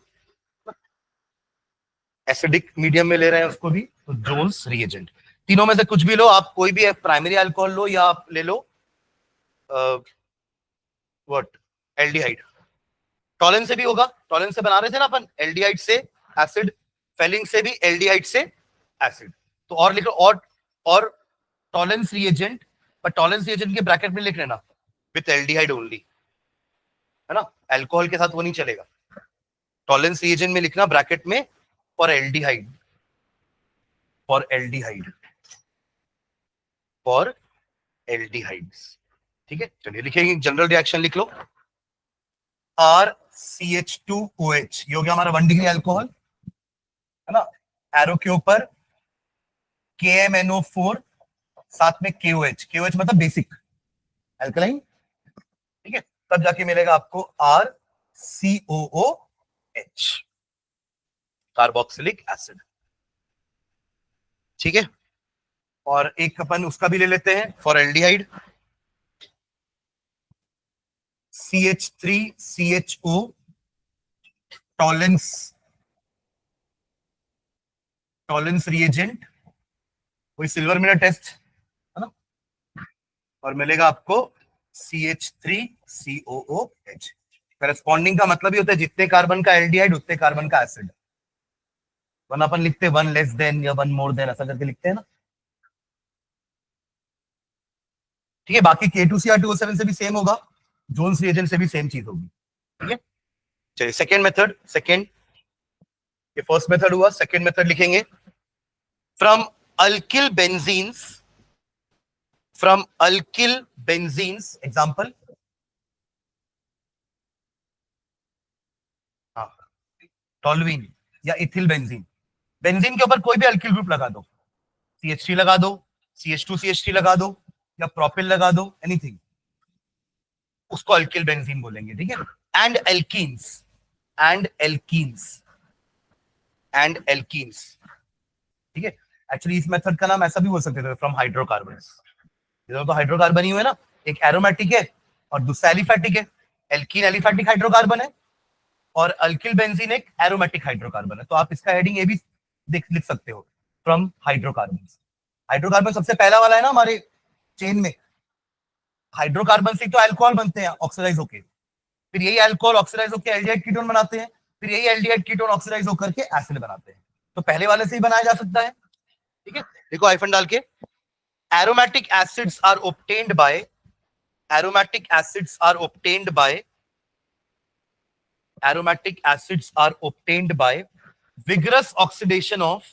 एसिडिक मीडियम में ले रहे हैं उसको भी, तो जोन्स रिएजेंट. तीनों में से कुछ भी लो आप, कोई भी प्राइमरी अल्कोहल लो या आप ले लो व्हाट एल्डिहाइड. टॉलेंस से भी होगा, टॉलेंस से बना रहे थे ना अपन, एल्डिहाइड से एसिड, फेलिंग से भी एल्डिहाइड से एसिड. तो और लिखो, और टॉलेंस रिएजेंट, पर टॉलेंस रिएजेंट के ब्रैकेट में लिख लेना विथ एल्डिहाइड ओनली, है ना. अल्कोहल के साथ वो नहीं चलेगा. टॉलेंस रिएजेंट में लिखना ब्रैकेट में for aldehyde, for aldehyde, for aldehydes. ठीक है, चलिए लिखेंगे, जनरल रिएक्शन लिख लो. RCH2OH, ये हो गया हमारा 1 डिग्री अल्कोहल, है ना. एरो के ऊपर KMNO4, साथ में KOH. KOH मतलब बेसिक अल्कलाइन. ठीक है, तब जाके मिलेगा आपको RCOOH, कार्बोक्सिलिक एसिड. ठीक है, और एक अपन उसका भी ले लेते हैं for aldehyde. CH3CHO Tollens reagent, कोई सिल्वर मिला टेस्ट है ना, और मिलेगा आपको CH3COOH। करस्पॉन्डिंग का मतलब ही होता है जितने कार्बन का एल्डिहाइड उतने कार्बन का एसिड, वरना अपन लिखते हैं 1 लेस देन या 1 मोर देन, ऐसा करके लिखते हैं ना। ठीक है, बाकी K2Cr2O7 से भी सेम होगा, जोन्स रिएजेंट से भी सेम चीज होगी। ठीक है, चलिए सेकेंड मेथड, सेकेंड, ये फर्स्ट मेथड हुआ, सेकेंड मेथड लिखेंगे। From alkyl benzenes, from alkyl benzenes, example, हाँ, टॉल्यूइन या इथिल बेंजीन। बेंजीन के ऊपर कोई भी अल्किल ग्रुप लगा दो, CH3 लगा दो, CH2CH3 लगा दो, या प्रोपिल लगा दो, एनीथिंग, उसको अल्किल बेंजीन बोलेंगे। ठीक है, and alkenes, and alkenes, and alkenes. ठीक है, एक्चुअली इस मेथड का नाम ऐसा भी बोल सकते थे, फ्रॉम हाइड्रोकार्बन। इधर तो हाइड्रोकार्बन ही हुए ना, एक एरोमेटिक है और दूसरा एलिफेटिक है। एल्कीन एलिफेटिक हाइड्रोकार्बन है और अल्किल बेंजीन एक एरोमेटिक हाइड्रोकार्बन है। तो आप इसका हेडिंग ये भी लिख सकते हो, फ्रॉम हाइड्रोकार्बन। हाइड्रोकार्बन सबसे पहला वाला है ना हमारे चेन में, हाइड्रोकार्बन से तो अल्कोहल बनते हैं ऑक्सीडाइज होके, फिर यही अल्कोहल ऑक्सीडाइज होकर एल्डिहाइड कीटोन बनाते हैं, फिर यही एल्डिहाइड कीटोन ऑक्सीडाइज होकर के एसिड बनाते हैं। तो पहले वाले से ही बनाया जा सकता है। ठीक है, देखो हाइफन डाल के, aromatic acids are obtained by, aromatic acids are obtained by, aromatic acids are obtained by vigorous oxidation of,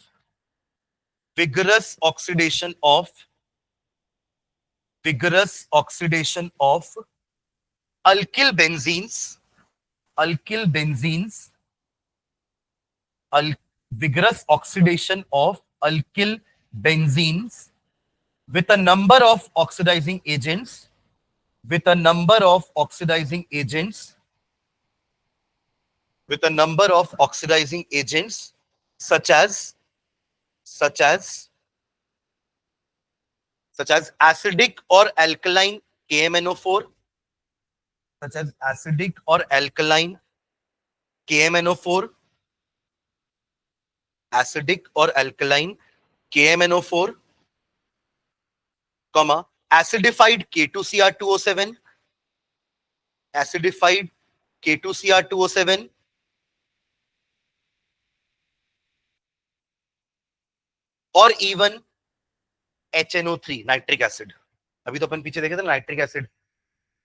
vigorous oxidation of, vigorous oxidation of alkyl benzenes, alkyl benzenes, vigorous oxidation of alkyl benzenes with a number of oxidizing agents, with a number of oxidizing agents, with a number of oxidizing agents such as, such as, such as acidic or alkaline KMNO4, such as acidic or alkaline KMNO4, acidic or alkaline KMNO4, comma, acidified K2Cr2O7, acidified K2Cr2O7, और even HNO3 nitric acid. अभी तो अपन पीछे देखे थे nitric acid,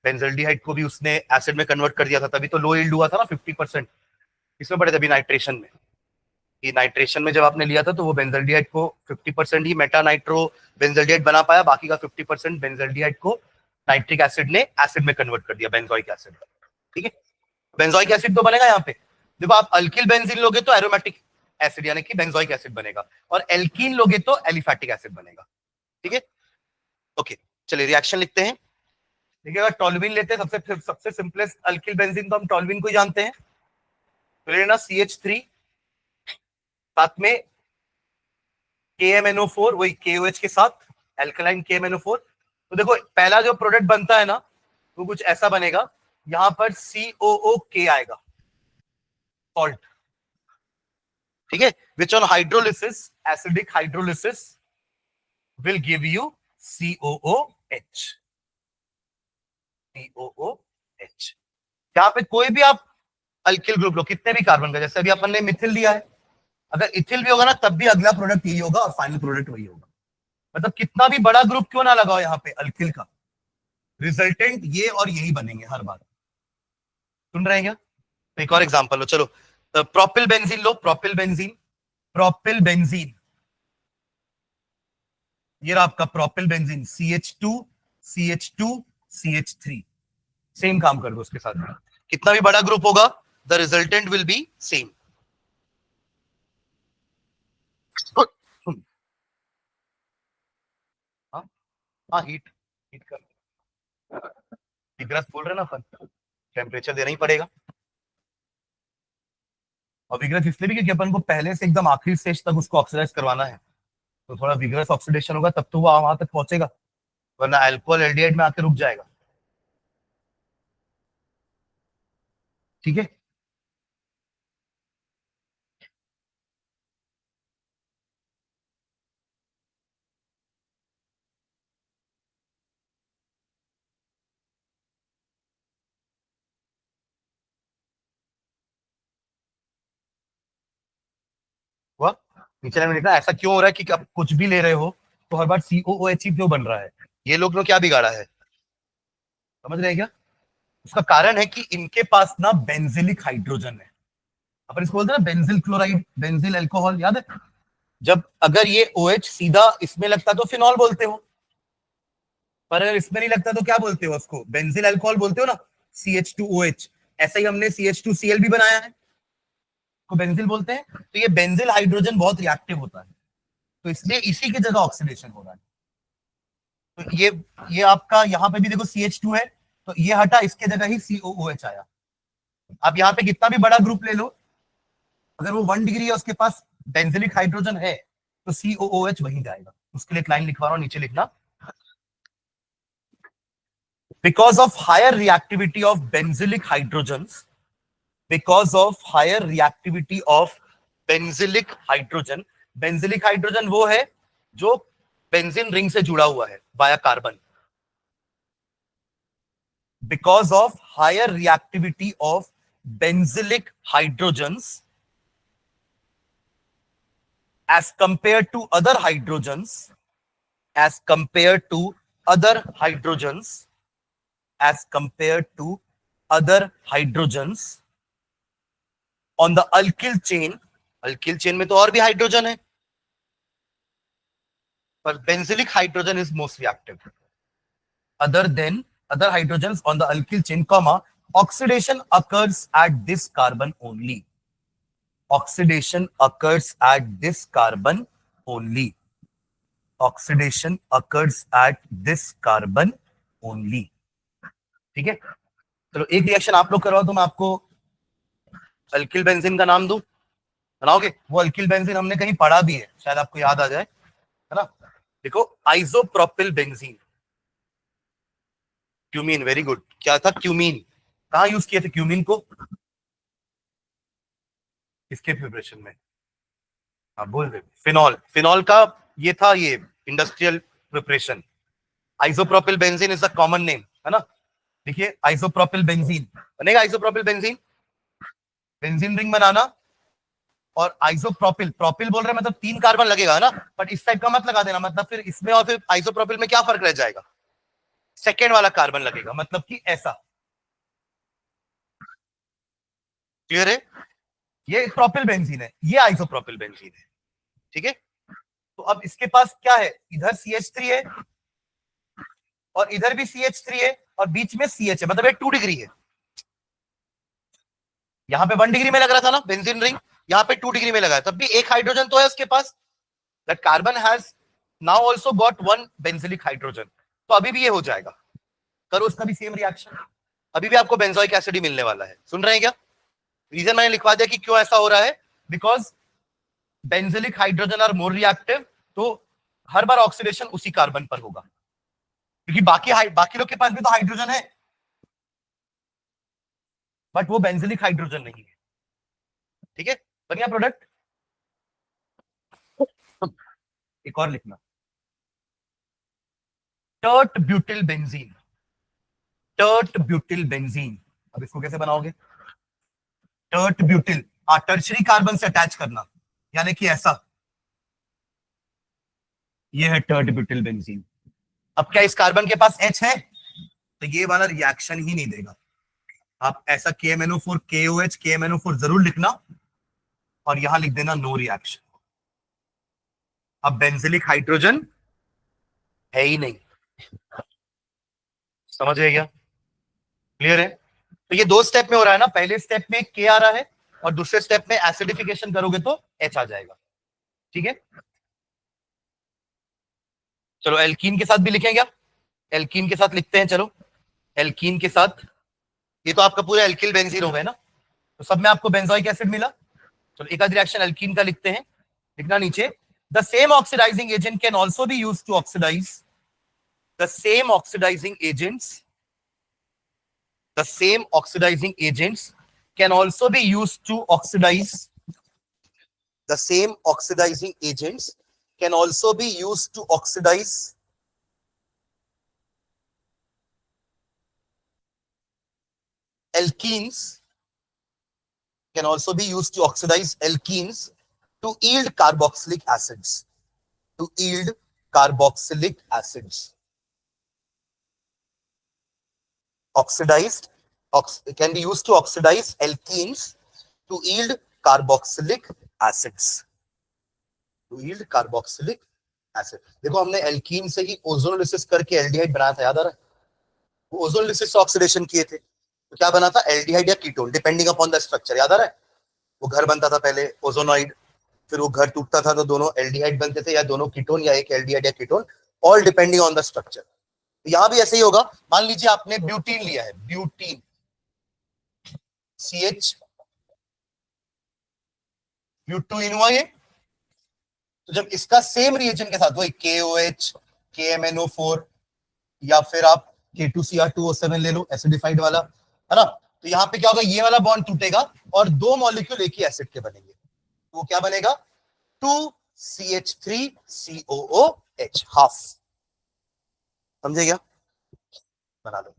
benzaldehyde को भी उसने acid में कन्वर्ट कर दिया था, तभी तो लो यील्ड हुआ था ना 50%। इसमें पड़े थे अभी नाइट्रेशन में, ये नाइट्रेशन में जब आपने लिया था तो वो बेंजल्डिहाइड को 50% ही मेटा नाइट्रो बेंजल्डिहाइड बना पाया, बाकी का 50% बेंजल्डिहाइड को नाइट्रिक एसिड ने एसिड में कन्वर्ट कर दिया, बेंजोइक एसिड। ठीक है, बेंजोइक एसिड तो बनेगा यहाँ पे। देखो आप अल्किल बेंजीन लोगे तो एरोमेटिक एसिड यानी कि बेंजोइक एसिड बनेगा, और एल्कीन लोगे तो एलिफैटिक एसिड बनेगा। ठीक है, ओके, चलिए रिएक्शन लिखते हैं। देखिए अगर टॉल्यूइन लेते हैं, सबसे सिंपलेस्ट अल्किल बेंजीन तो हम टॉल्यूइन को ही जानते हैं। तो लेना CH3, साथ में KMNO4, वही KOH के साथ एल्कलाइन KMNO4। तो देखो पहला जो प्रोडक्ट बनता है ना वो कुछ ऐसा बनेगा, यहां पर COOK आएगा, सॉल्ट। ठीक है, which on hydrolysis, acidic hydrolysis will give you COOH, COOH। यहाँ पे कोई भी आप अल्किल ग्रुप लो, कितने भी कार्बन का, जैसे अभी अपन ने मिथिल लिया है, अगर इथिल भी होगा ना तब भी अगला प्रोडक्ट यही होगा और फाइनल प्रोडक्ट वही होगा। मतलब कितना भी बड़ा ग्रुप क्यों ना लगाओ यहाँ पे अल्किल का, रिजल्टेंट ये और यही बनेंगे हर बार। सुन रहे हैं क्या? तो एक और एग्जांपल लो, चलो प्रोपिल बेंजीन लो, प्रोपिल बेंजीन, प्रोपिल बेंजीन, ये रहा आपका propyl benzene, CH2 CH2 CH3, same काम कर दो उसके साथ। कितना भी बड़ा ग्रुप होगा the resultant will be same. हाँ हाँ, हीट हीट कर, विग्रस बोल रहे ना अपन, टेम्परेचर देना ही पड़ेगा। और विग्रस इसलिए भी क्योंकि अपन को पहले से एकदम आखिरी स्टेज तक उसको ऑक्सीडाइज करवाना है, तो थोड़ा विग्रस ऑक्सीडेशन होगा तब तो वो वहां तक पहुंचेगा, वरना अल्कोहल एल्डिहाइड में आके रुक जाएगा। ठीक है। हुआ। नीचे लाइन में लिखा ऐसा क्यों हो रहा है कि आप कुछ भी ले रहे हो तो हर बार COOH ही क्यों बन रहा है? ये लोग ने क्या बिगाड़ा है, समझ रहे हैं क्या? उसका कारण है कि इनके पास ना बेंजिलिक हाइड्रोजन है। अपन इसको बोलते हैं ना बेंजिल क्लोराइड, बेंजिल अल्कोहल, याद है? जब अगर ये OH सीधा इसमें लगता तो फिनॉल बोलते हो, पर अगर इसमें नहीं लगता तो क्या बोलते हो उसको? बेंजिल अल्कोहल बोलते हो ना, CH2OH। ऐसा ही हमने CH2Cl भी बनाया है, को बेंजिल बोलते हैं। तो ये बेंजिल हाइड्रोजन बहुत रिएक्टिव होता है, तो इसलिए इसी की जगह ऑक्सीडेशन हो रहा है। तो ये आपका यहाँ पे भी देखो CH2 है, तो ये हटा, इसके जगह ही COOH आया। आप यहाँ पे कितना भी बड़ा ग्रुप ले लो, अगर वो 1 डिग्री है उसके पास बेंजिलिक हाइड्रोजन है, तो COOH वहीं जाएगा। उसके लिए एक लाइन लिखवा रहा हूं, नीचे लिखना, because of higher reactivity of benzylic hydrogens, because of higher reactivity of benzylic hydrogen. Benzylic hydrogen वो है जो बेंजीन रिंग से जुड़ा हुआ है via carbon. Because of higher reactivity of benzylic hydrogens as compared to other hydrogens, as compared to other hydrogens, as compared to other hydrogens on the alkyl chain। Alkyl chain में तो और भी हाइड्रोजन है, पर benzylic hydrogen is most reactive other than other hydrogens on the alkyl chain, comma, oxidation occurs at this carbon only, oxidation occurs at this carbon only, oxidation occurs at this carbon only। ठीक है, चलो एक reaction आप लोग करवाओ तो मैं आपको अल्किल बेंजीन का नाम दूं, बनाओगे? वो अल्किल बेंजीन हमने कहीं पढ़ा भी है, शायद आपको याद आ जाए, है ना? देखो, isopropyl benzene, cumene, very good. क्या था क्यूमीन? कहां यूज किए थे क्यूमीन को? किसके प्रिपरेशन में? हाँ, बोल रहे फिनॉल, फिनॉल का ये था, ये industrial preparation. Isopropyl benzene is the common name, है ना? देखिए, आइसोप्रोपिल बेंजीन बनेगा, आइसोप्रोपिल बेंजीन, बेंजीन रिंग बनाना। और आइसोप्रोपिल, प्रोपिल बोल रहे हैं मतलब 3 कार्बन लगेगा, है ना? बट इस टाइप का मत लगा देना, मतलब फिर इसमें और फिर आइसोप्रोपिल में क्या फर्क रह जाएगा? सेकेंड वाला कार्बन लगेगा, मतलब कि ऐसा। क्लियर है? ये प्रोपिल बेंजीन है, ये आइसोप्रोपिल बेंजीन है। ठीक है, तो अब इसके पास क्या है? इधर CH3 है और इधर भी CH3 है और बीच में CH है, मतलब ये 2 डिग्री है। यहाँ पे 1 डिग्री में लग रहा था ना बेंजीन रिंग, यहाँ पे 2 डिग्री में लगा है, तब भी एक हाइड्रोजन तो है उसके पास। That carbon has now also got 1 benzylic hydrogen. तो अभी भी ये हो जाएगा, करो उसका भी सेम रिएक्शन, अभी भी आपको बेंजोइक एसिड ही मिलने वाला है। सुन रहे हैं क्या? रीजन मैंने लिखवा दिया कि क्यों ऐसा हो रहा है, because benzylic hydrogen are more reactive, तो हर बार ऑक्सीडेशन उसी कार्बन पर होगा, क्योंकि बाकी लोग के पास भी तो हाइड्रोजन है, बट वो बेंजिलिक हाइड्रोजन नहीं है। ठीक है, बढ़िया प्रोडक्ट। एक और लिखना, tert butyl benzene, tert butyl benzene. अब इसको कैसे बनाओगे? टर्ट ब्यूटिल, टर्शरी कार्बन से अटैच करना, यानी कि ऐसा, ये है टर्ट ब्यूटिल बेंजीन। अब क्या इस कार्बन के पास H है? तो ये वाला रिएक्शन ही नहीं देगा। आप ऐसा KMNO4 KOH KMNO4 जरूर लिखना और यहां लिख देना नो रिएक्शन। अब बेंजिलिक हाइड्रोजन है ही नहीं, समझ गए क्या? क्लियर है? तो ये 2 स्टेप में हो रहा है ना, पहले स्टेप में K आ रहा है और दूसरे स्टेप में एसिडिफिकेशन करोगे तो H आ जाएगा। ठीक है, चलो एल्कीन के साथ भी लिखें क्या? एल्कीन के साथ लिखते हैं, चलो एल्कीन के साथ। ये तो आपका पूरा एल्किल बेंजीन हो गया ना, तो सब में आपको बेंजोइक एसिड मिला। चलो एक आध रिएक्शन एल्कीन का लिखते हैं, लिखना नीचे, the same oxidizing agent can also be used to oxidize, the same oxidizing agents, the same oxidizing agents can also be used to oxidize. The same oxidizing agents can also be used to oxidize alkenes, can also be used to oxidize alkenes to yield carboxylic acids. To yield carboxylic acids. Oxidized can be used to oxidize alkenes to yield carboxylic acids. To yield carboxylic acid. देखो हमने alkene से ही ozonolysis करके aldehyde बनाया था, याद आ रहा है? वो ओजोनोलिसिस से ऑक्सीडेशन किए थे तो क्या बना था? एल्डिहाइड या ketone, depending upon the structure, याद आ रहा है? वो घर बनता था पहले ओजोनॉइड, फिर वो घर टूटता था तो दोनों एल्डिहाइड बनते थे, या दोनों कीटोन या एक एल्डिहाइड या ketone, all depending on the structure. यहां भी ऐसे ही होगा। मान लीजिए आपने ब्यूटीन लिया है, ब्यूटीन CH ब्यूटीन हुआ ये। तो जब इसका सेम रिएजेंट के साथ वही KOH KMNO4 या फिर आप K2Cr2O7 ले लो एसिडिफाइड वाला, है ना? तो यहाँ पे क्या होगा? ये वाला बॉन्ड टूटेगा और दो मॉलिक्यूल एक ही एसिड के बनेंगे। तो वो क्या बनेगा? 2CH3COOH, half. समझे क्या? बना लो।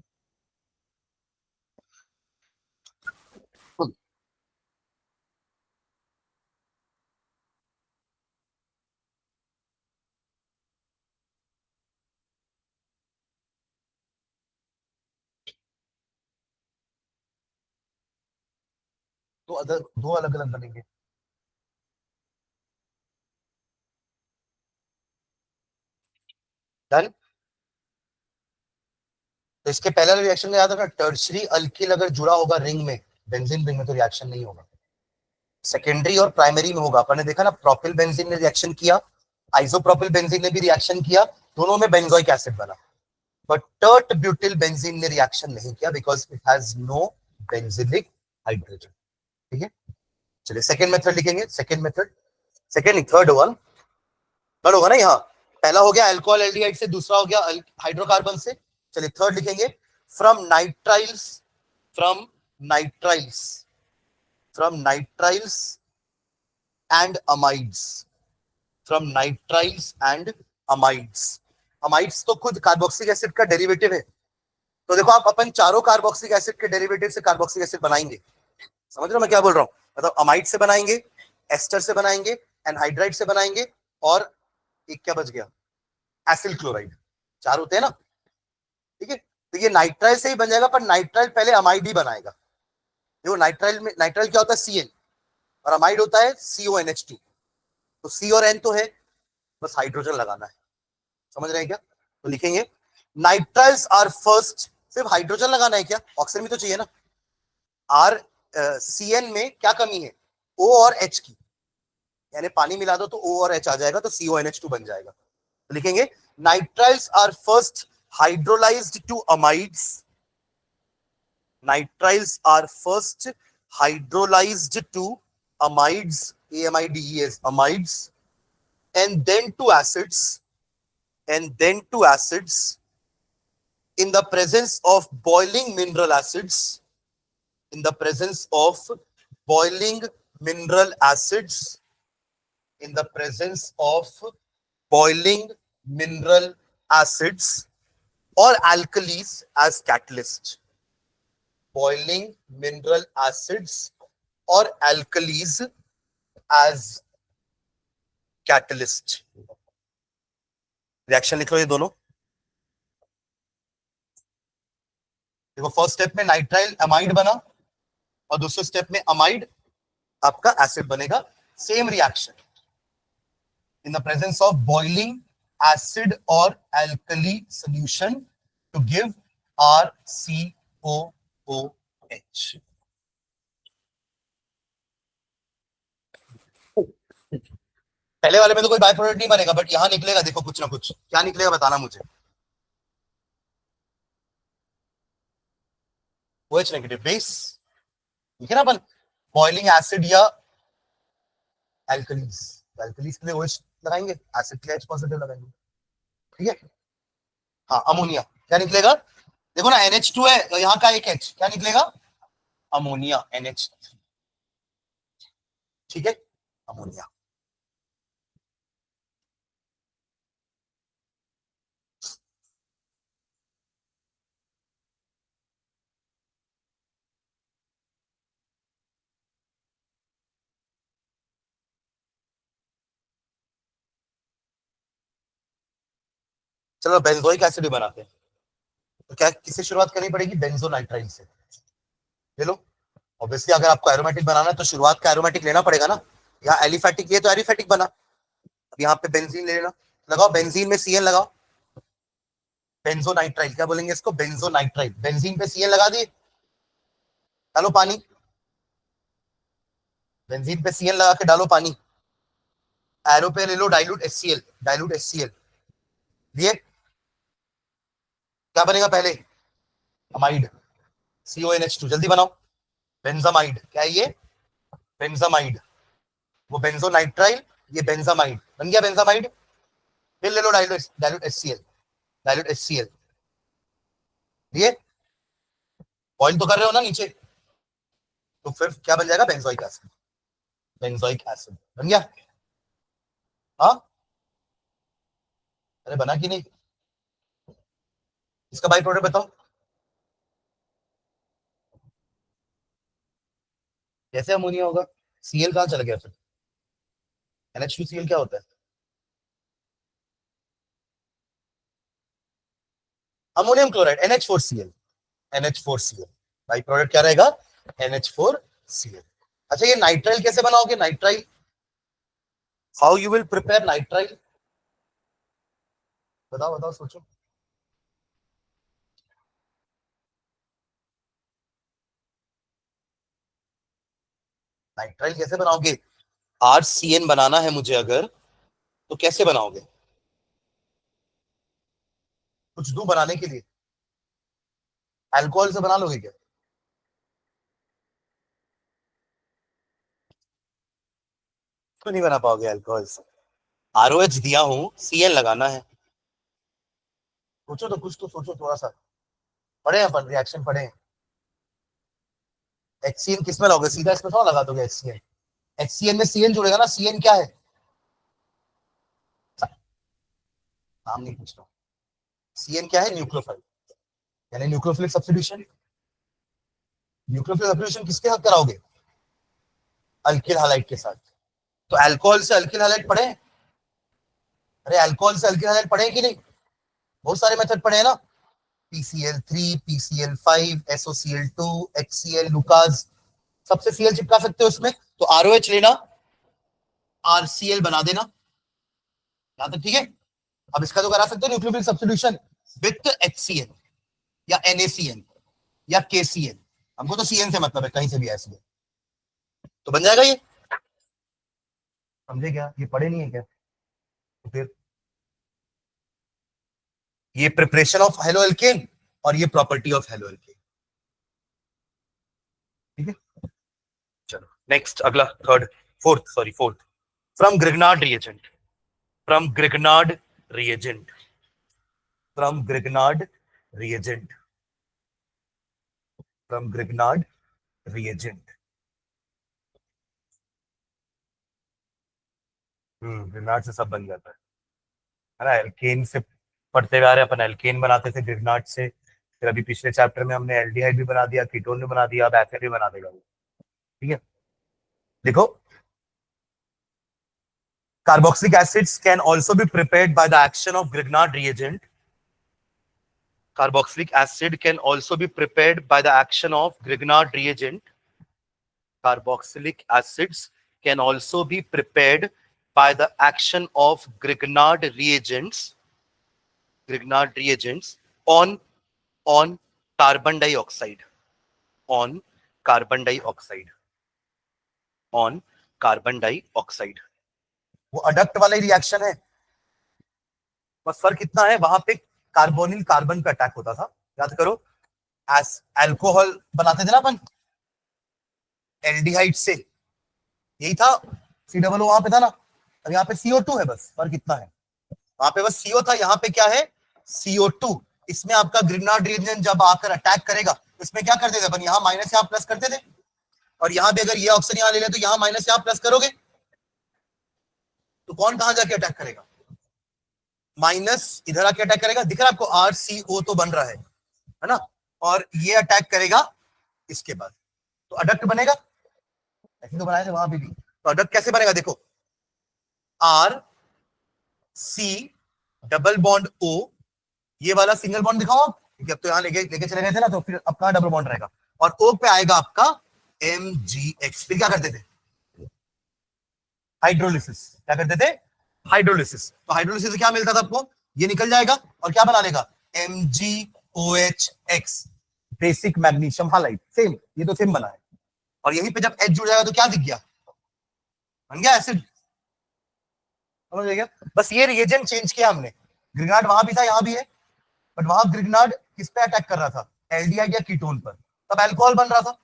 तो दो अलग अलग बनेंगे। डन। तो इसके पहले रिएक्शन में याद रखना, टर्शरी अल्किल अगर जुड़ा होगा रिंग में, बेंजीन रिंग में, तो रिएक्शन नहीं होगा। सेकेंडरी और प्राइमरी में होगा। अपन ने देखा ना, प्रोपिल बेंजीन ने रिएक्शन किया, आइसोप्रोपिल बेंजीन ने भी रिएक्शन किया, दोनों में बेंजोइक एसिड बना। बट टर्ट ब्यूटिल बेंजीन ने रिएक्शन नहीं किया because it has no benzylic hydrogen. ठीक है, चलिए सेकेंड मेथड लिखेंगे। सेकेंड मेथड, सेकेंड नहीं, थर्ड वन, थर्ड होगा ना यहाँ। पहला हो गया अल्कोहल एल्डिहाइड से, दूसरा हो गया हाइड्रोकार्बन से। चलिए थर्ड लिखेंगे, from nitriles, from nitriles, from nitriles and amides, from nitriles and amides. Amides तो खुद कार्बोक्सिलिक एसिड का डेरिवेटिव है। तो देखो आप, अपन चारों कार्बोक्सिलिक एसिड के डेरिवेटिव से कार्बोक्सिलिक एसिड बनाएंगे। समझ रहे हो मैं क्या बोल रहा हूँ? मतलब अमाइड से बनाएंगे, एस्टर से बनाएंगे, एनहाइड्राइड से बनाएंगे, और एक क्या बच गया? Acyl chloride. चार होते हैं ना, ठीक है? तो ये नाइट्राइल से ही बन जाएगा, पर नाइट्राइल पहले अमाइड ही बनाएगा। देखो नाइट्राइल में, नाइट्राइल क्या होता है? CN, और अमाइड होता है CONH2। तो C और N तो है, बस हाइड्रोजन लगाना है। समझ रहे हैं क्या? तो लिखेंगे नाइट्राइल्स आर फर्स्ट। सिर्फ हाइड्रोजन लगाना है क्या? ऑक्सीजन भी तो चाहिए ना। आर CN में क्या कमी है? O और H की, यानी पानी मिला दो तो O और H आ जाएगा, तो CONH2 बन जाएगा। तो लिखेंगे nitriles are first hydrolyzed to amides, nitriles are first hydrolyzed to amides, AMIDES, amides, and then to acids, and then to acids in the presence of boiling mineral acids, in the presence of boiling mineral acids, in the presence of boiling mineral acids or alkalis as catalyst. Boiling mineral acids or alkalis as catalyst. Reaction लिख लो ये दोनों। देखो first step में nitrile amide बना, और दूसरे step में अमाइड आपका एसिड बनेगा। Same reaction in the presence of boiling acid और alkali solution to give RCOOH। पहले वाले में तो कोई बाय प्रोडक्ट नहीं बनेगा, बट यहां निकलेगा। देखो कुछ ना कुछ, क्या निकलेगा बताना मुझे। OH नेगेटिव बेस, ठीक है ना? अपन बॉइलिंग एसिड या एल्कलीज, एल्कलीज के लिए OH लगाएंगे, एसिड के लिए H पॉजिटिव लगाएंगे। ठीक है? हाँ, अमोनिया क्या निकलेगा? देखो ना NH2 है, यहाँ का एक H क्या निकलेगा? अमोनिया NH3, ठीक है, अमोनिया। चलो बेंजोइक एसिड भी बनाते हैं, तो क्या किससे शुरुआत करनी पड़ेगी? बेंजोनाइट्राइल से। ले लो। ऑब्वियसली अगर आपको एरोमेटिक बनाना है तो शुरुआत का एरोमेटिक लेना पड़ेगा ना। यहाँ एलिफेटिक, ये तो एलिफेटिक बना। अब यहाँ पे बेंजीन ले लेना, लगाओ बेंजीन में Cl लगाओ, बेंजोनाइट्राइल, क्या बोलेंगे इसको? बेंजोनाइट्राइल। बेंजीन पे Cl लगा दिए, डालो पानी, बेंजीन पे Cl लगा के डालो पानी, एरो पे ले लो डाइल्यूट HCl, डाइल्यूट HCl लिए, क्या बनेगा पहले? अमाइड, CONH2, जल्दी बनाओ। बेंजामाइड, क्या है ये? बेंजामाइड। वो बेंजोनाइट्राइल, ये बेंजामाइड, बन गया बेंजामाइड। फिर ले लो dilute, dilute HCl, dilute HCl लिए, बॉइल तो कर रहे हो ना नीचे, तो फिर क्या बन जाएगा? बेंजोइक एसिड, बेंजोइक एसिड बन गया। हाँ, अरे बना कि नहीं? इसका बाई प्रोडक्ट बताओ कैसे अमोनिया होगा? Cl कहाँ चला गया फिर? NH2Cl क्या होता है? Ammonium chloride, NH4Cl, NH4Cl। By product क्या रहेगा? NH4Cl। अच्छा, ये नाइट्राइल कैसे बनाओगे? Nitrile, how you will prepare nitrile? बताओ बताओ, सोचो। नाइट्राइल कैसे बनाओगे? RCN बनाना है मुझे अगर, तो कैसे बनाओगे? कुछ दूं बनाने के लिए? अल्कोहल से बना लोगे क्या? तो नहीं बना पाओगे अल्कोहल से। ROH दिया हूं, CN लगाना है। सोचो तो, कुछ तो सोचो थोड़ा सा। पढ़े हैं अपन, रिएक्शन पढ़े हैं। HCN किस में लगाओगे? सीधा इसमें थोड़ा लगा दोगे HCN। HCN में CN जुड़ेगा ना। CN क्या है? नाम नहीं पूछ रहा हूँ। CN क्या है? न्यूक्लियोफाइल, यानी न्यूक्लियोफिलिक सब्स्टिट्यूशन। न्यूक्लियोफिलिक सब्स्टिट्यूशन किसके साथ कराओगे? अल्किल हैलाइड के साथ। तो अल्कोहल से अल्किल हैलाइड पढ़े हैं? अरे अल्कोहल से अल्किल हैलाइड पढ़े हैं कि नहीं? बहुत सारे मेथड पढ़े हैं ना। PCl3, PCl5, SOCl2, HCl, Lucas, सबसे Cl चिपका सकते हो इसमें। तो ROH लेना, RCl बना देना, यहां तक ठीक है। अब इसका तो करा सकते हो न्यूक्लियोफिलिक सब्स्टिट्यूशन विथ HCl या NaCN या KCl। हमको तो CN से मतलब है, कहीं से भी ऐसे तो बन जाएगा ये। समझे क्या? ये पढ़े नहीं है क्या? तो फिर ये प्रिपरेशन ऑफ हेलो एल्केन और ये प्रॉपर्टी ऑफ हेलो एल्केन, ठीक है। चलो नेक्स्ट, अगला, third, fourth. From Grignard reagent, from Grignard reagent, from Grignard reagent, from Grignard reagent. Grignard से सब बन जाता है ना। एल्केन से पढ़ते हुए आ रहे, अपन एल्केन बनाते थे ग्रिग्नार्ड से, फिर अभी पिछले चैप्टर में हमने एल्डिहाइड भी बना दिया, कीटोन भी बना दिया, अब एसिड भी बना देगा वो, ठीक है। देखो, carboxylic acids can also be prepared by the action of Grignard reagent. Carboxylic acid can also be prepared by the action of Grignard reagent. Carboxylic acids can also be prepared by the action of Grignard reagents. Grignard reagents on carbon dioxide. On carbon dioxide. On carbon dioxide. वो adduct वाला reaction है, बस फर्क इतना है, वहां पे carbonyl carbon पे अटैक होता था, याद करो। एस अल्कोहल बनाते थे ना अपन एल्डिहाइड से, यही था, C वहां पे था ना। अब यहाँ पे CO2 है, बस फर्क इतना है, वहां पे बस CO था, यहाँ पे क्या है? CO2। इसमें आपका ग्रिग्नार्ड रिएजेंट जब आकर अटैक करेगा इसमें क्या करते थे अपन, यहाँ माइनस यहाँ प्लस करते थे, और यहाँ भी अगर ये ऑप्शन यहाँ ले लें तो यहाँ माइनस यहाँ प्लस करोगे तो कौन कहां जाके अटैक करेगा, माइनस इधर आके अटैक करेगा, दिख रहा है आपको RCO तो बन रहा है ना, और ये अटैक करेगा इसके बाद, तो अडक्ट बनेगा, ऐसे तो बनाए थे वहां भी, तो अडक्ट कैसे बनेगा देखो, RC डबल बॉन्ड O, ये वाला सिंगल बॉन्ड दिखाओ आप, क्योंकि अब तो यहाँ लेके लेके चले गए थे ना, तो फिर अब कहाँ डबल बॉन्ड रहेगा, और O पे आएगा आपका MgX, फिर क्या करते थे हाइड्रोलिसिस, क्या करते थे हाइड्रोलिसिस, तो हाइड्रोलिसिस से क्या मिलता था आपको, ये निकल जाएगा और क्या बना लेगा MgOHX, basic magnesium halide, same, ये तो सेम बना है, और यहीं पे जब H जुड़ जाएगा तो क्या दिख गया, बन गया एसिड, समझ गया, बस ये रिएजेंट चेंज किया हमने, ग्रिग्नार्ड वहां भी था यहाँ भी है, बट वहां ग्रिग्नार्ड किस पे अटैक कर रहा था, एल्डिहाइड या कीटोन पर, तब अल्कोहल बन रहा था,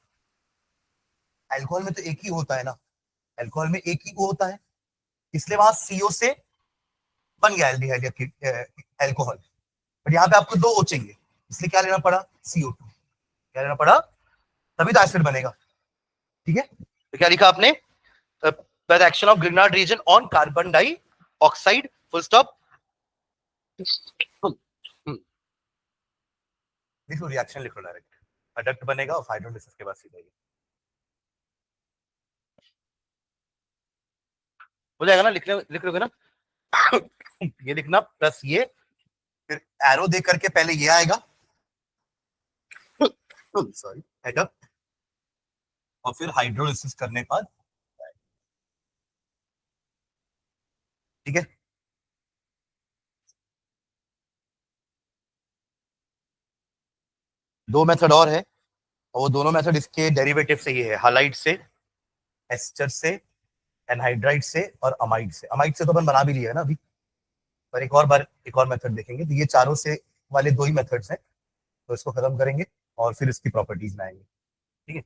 अल्कोहल में तो एक ही होता है ना, अल्कोहल में एक ही O होता है, इसलिए वहां CO से बन गया एल्डिहाइड या अल्कोहल, बट यहाँ पे आपको 2 O चाहिए, इसलिए क्या लेना पड़ा CO2, क्या लेना पड़ा, तभी तो एसिड बनेगा, ठीक है, तो क्या लिखा आपने, by the action of Grignard reagent on carbon dioxide, full stop, लिखो रिएक्शन, लिखो डायरेक्ट, अडक्ट बनेगा और हाइड्रोलिसिस के बाद सीधा हो जाएगा ना, लिख लोगे ना ये लिखना प्लस ये, फिर एरो दे करके पहले ये आएगा सॉरी अडक्ट, और फिर हाइड्रोलिसिस करने के बाद, ठीक है, दो मेथड और है, और वो दोनों मेथड इसके डेरिवेटिव से ही है, हालाइड से, एस्टर से, एनहाइड्राइड से और अमाइड से, अमाइड से तो अपन बना भी लिया है ना अभी, पर एक और बार एक और मेथड देखेंगे, तो ये चारों से वाले 2 ही मेथड्स हैं, तो इसको खत्म करेंगे और फिर इसकी प्रॉपर्टीज में आएंगे, ठीक है,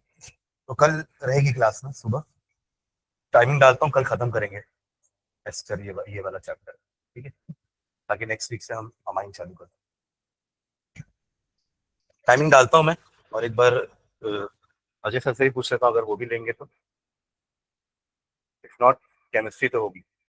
तो कल रहेगी क्लास ना सुबह, टाइमिंग डालता हूँ, कल खत्म करेंगे एस्टर ये वाला चैप्टर, ठीक है, ताकि नेक्स्ट वीक से हम अमाइन चालू करें, टाइमिंग डालता हूँ मैं, और एक बार अजय सर से ही पूछ लेता हूँ, अगर वो भी लेंगे तो, इफ नॉट केमिस्ट्री तो होगी।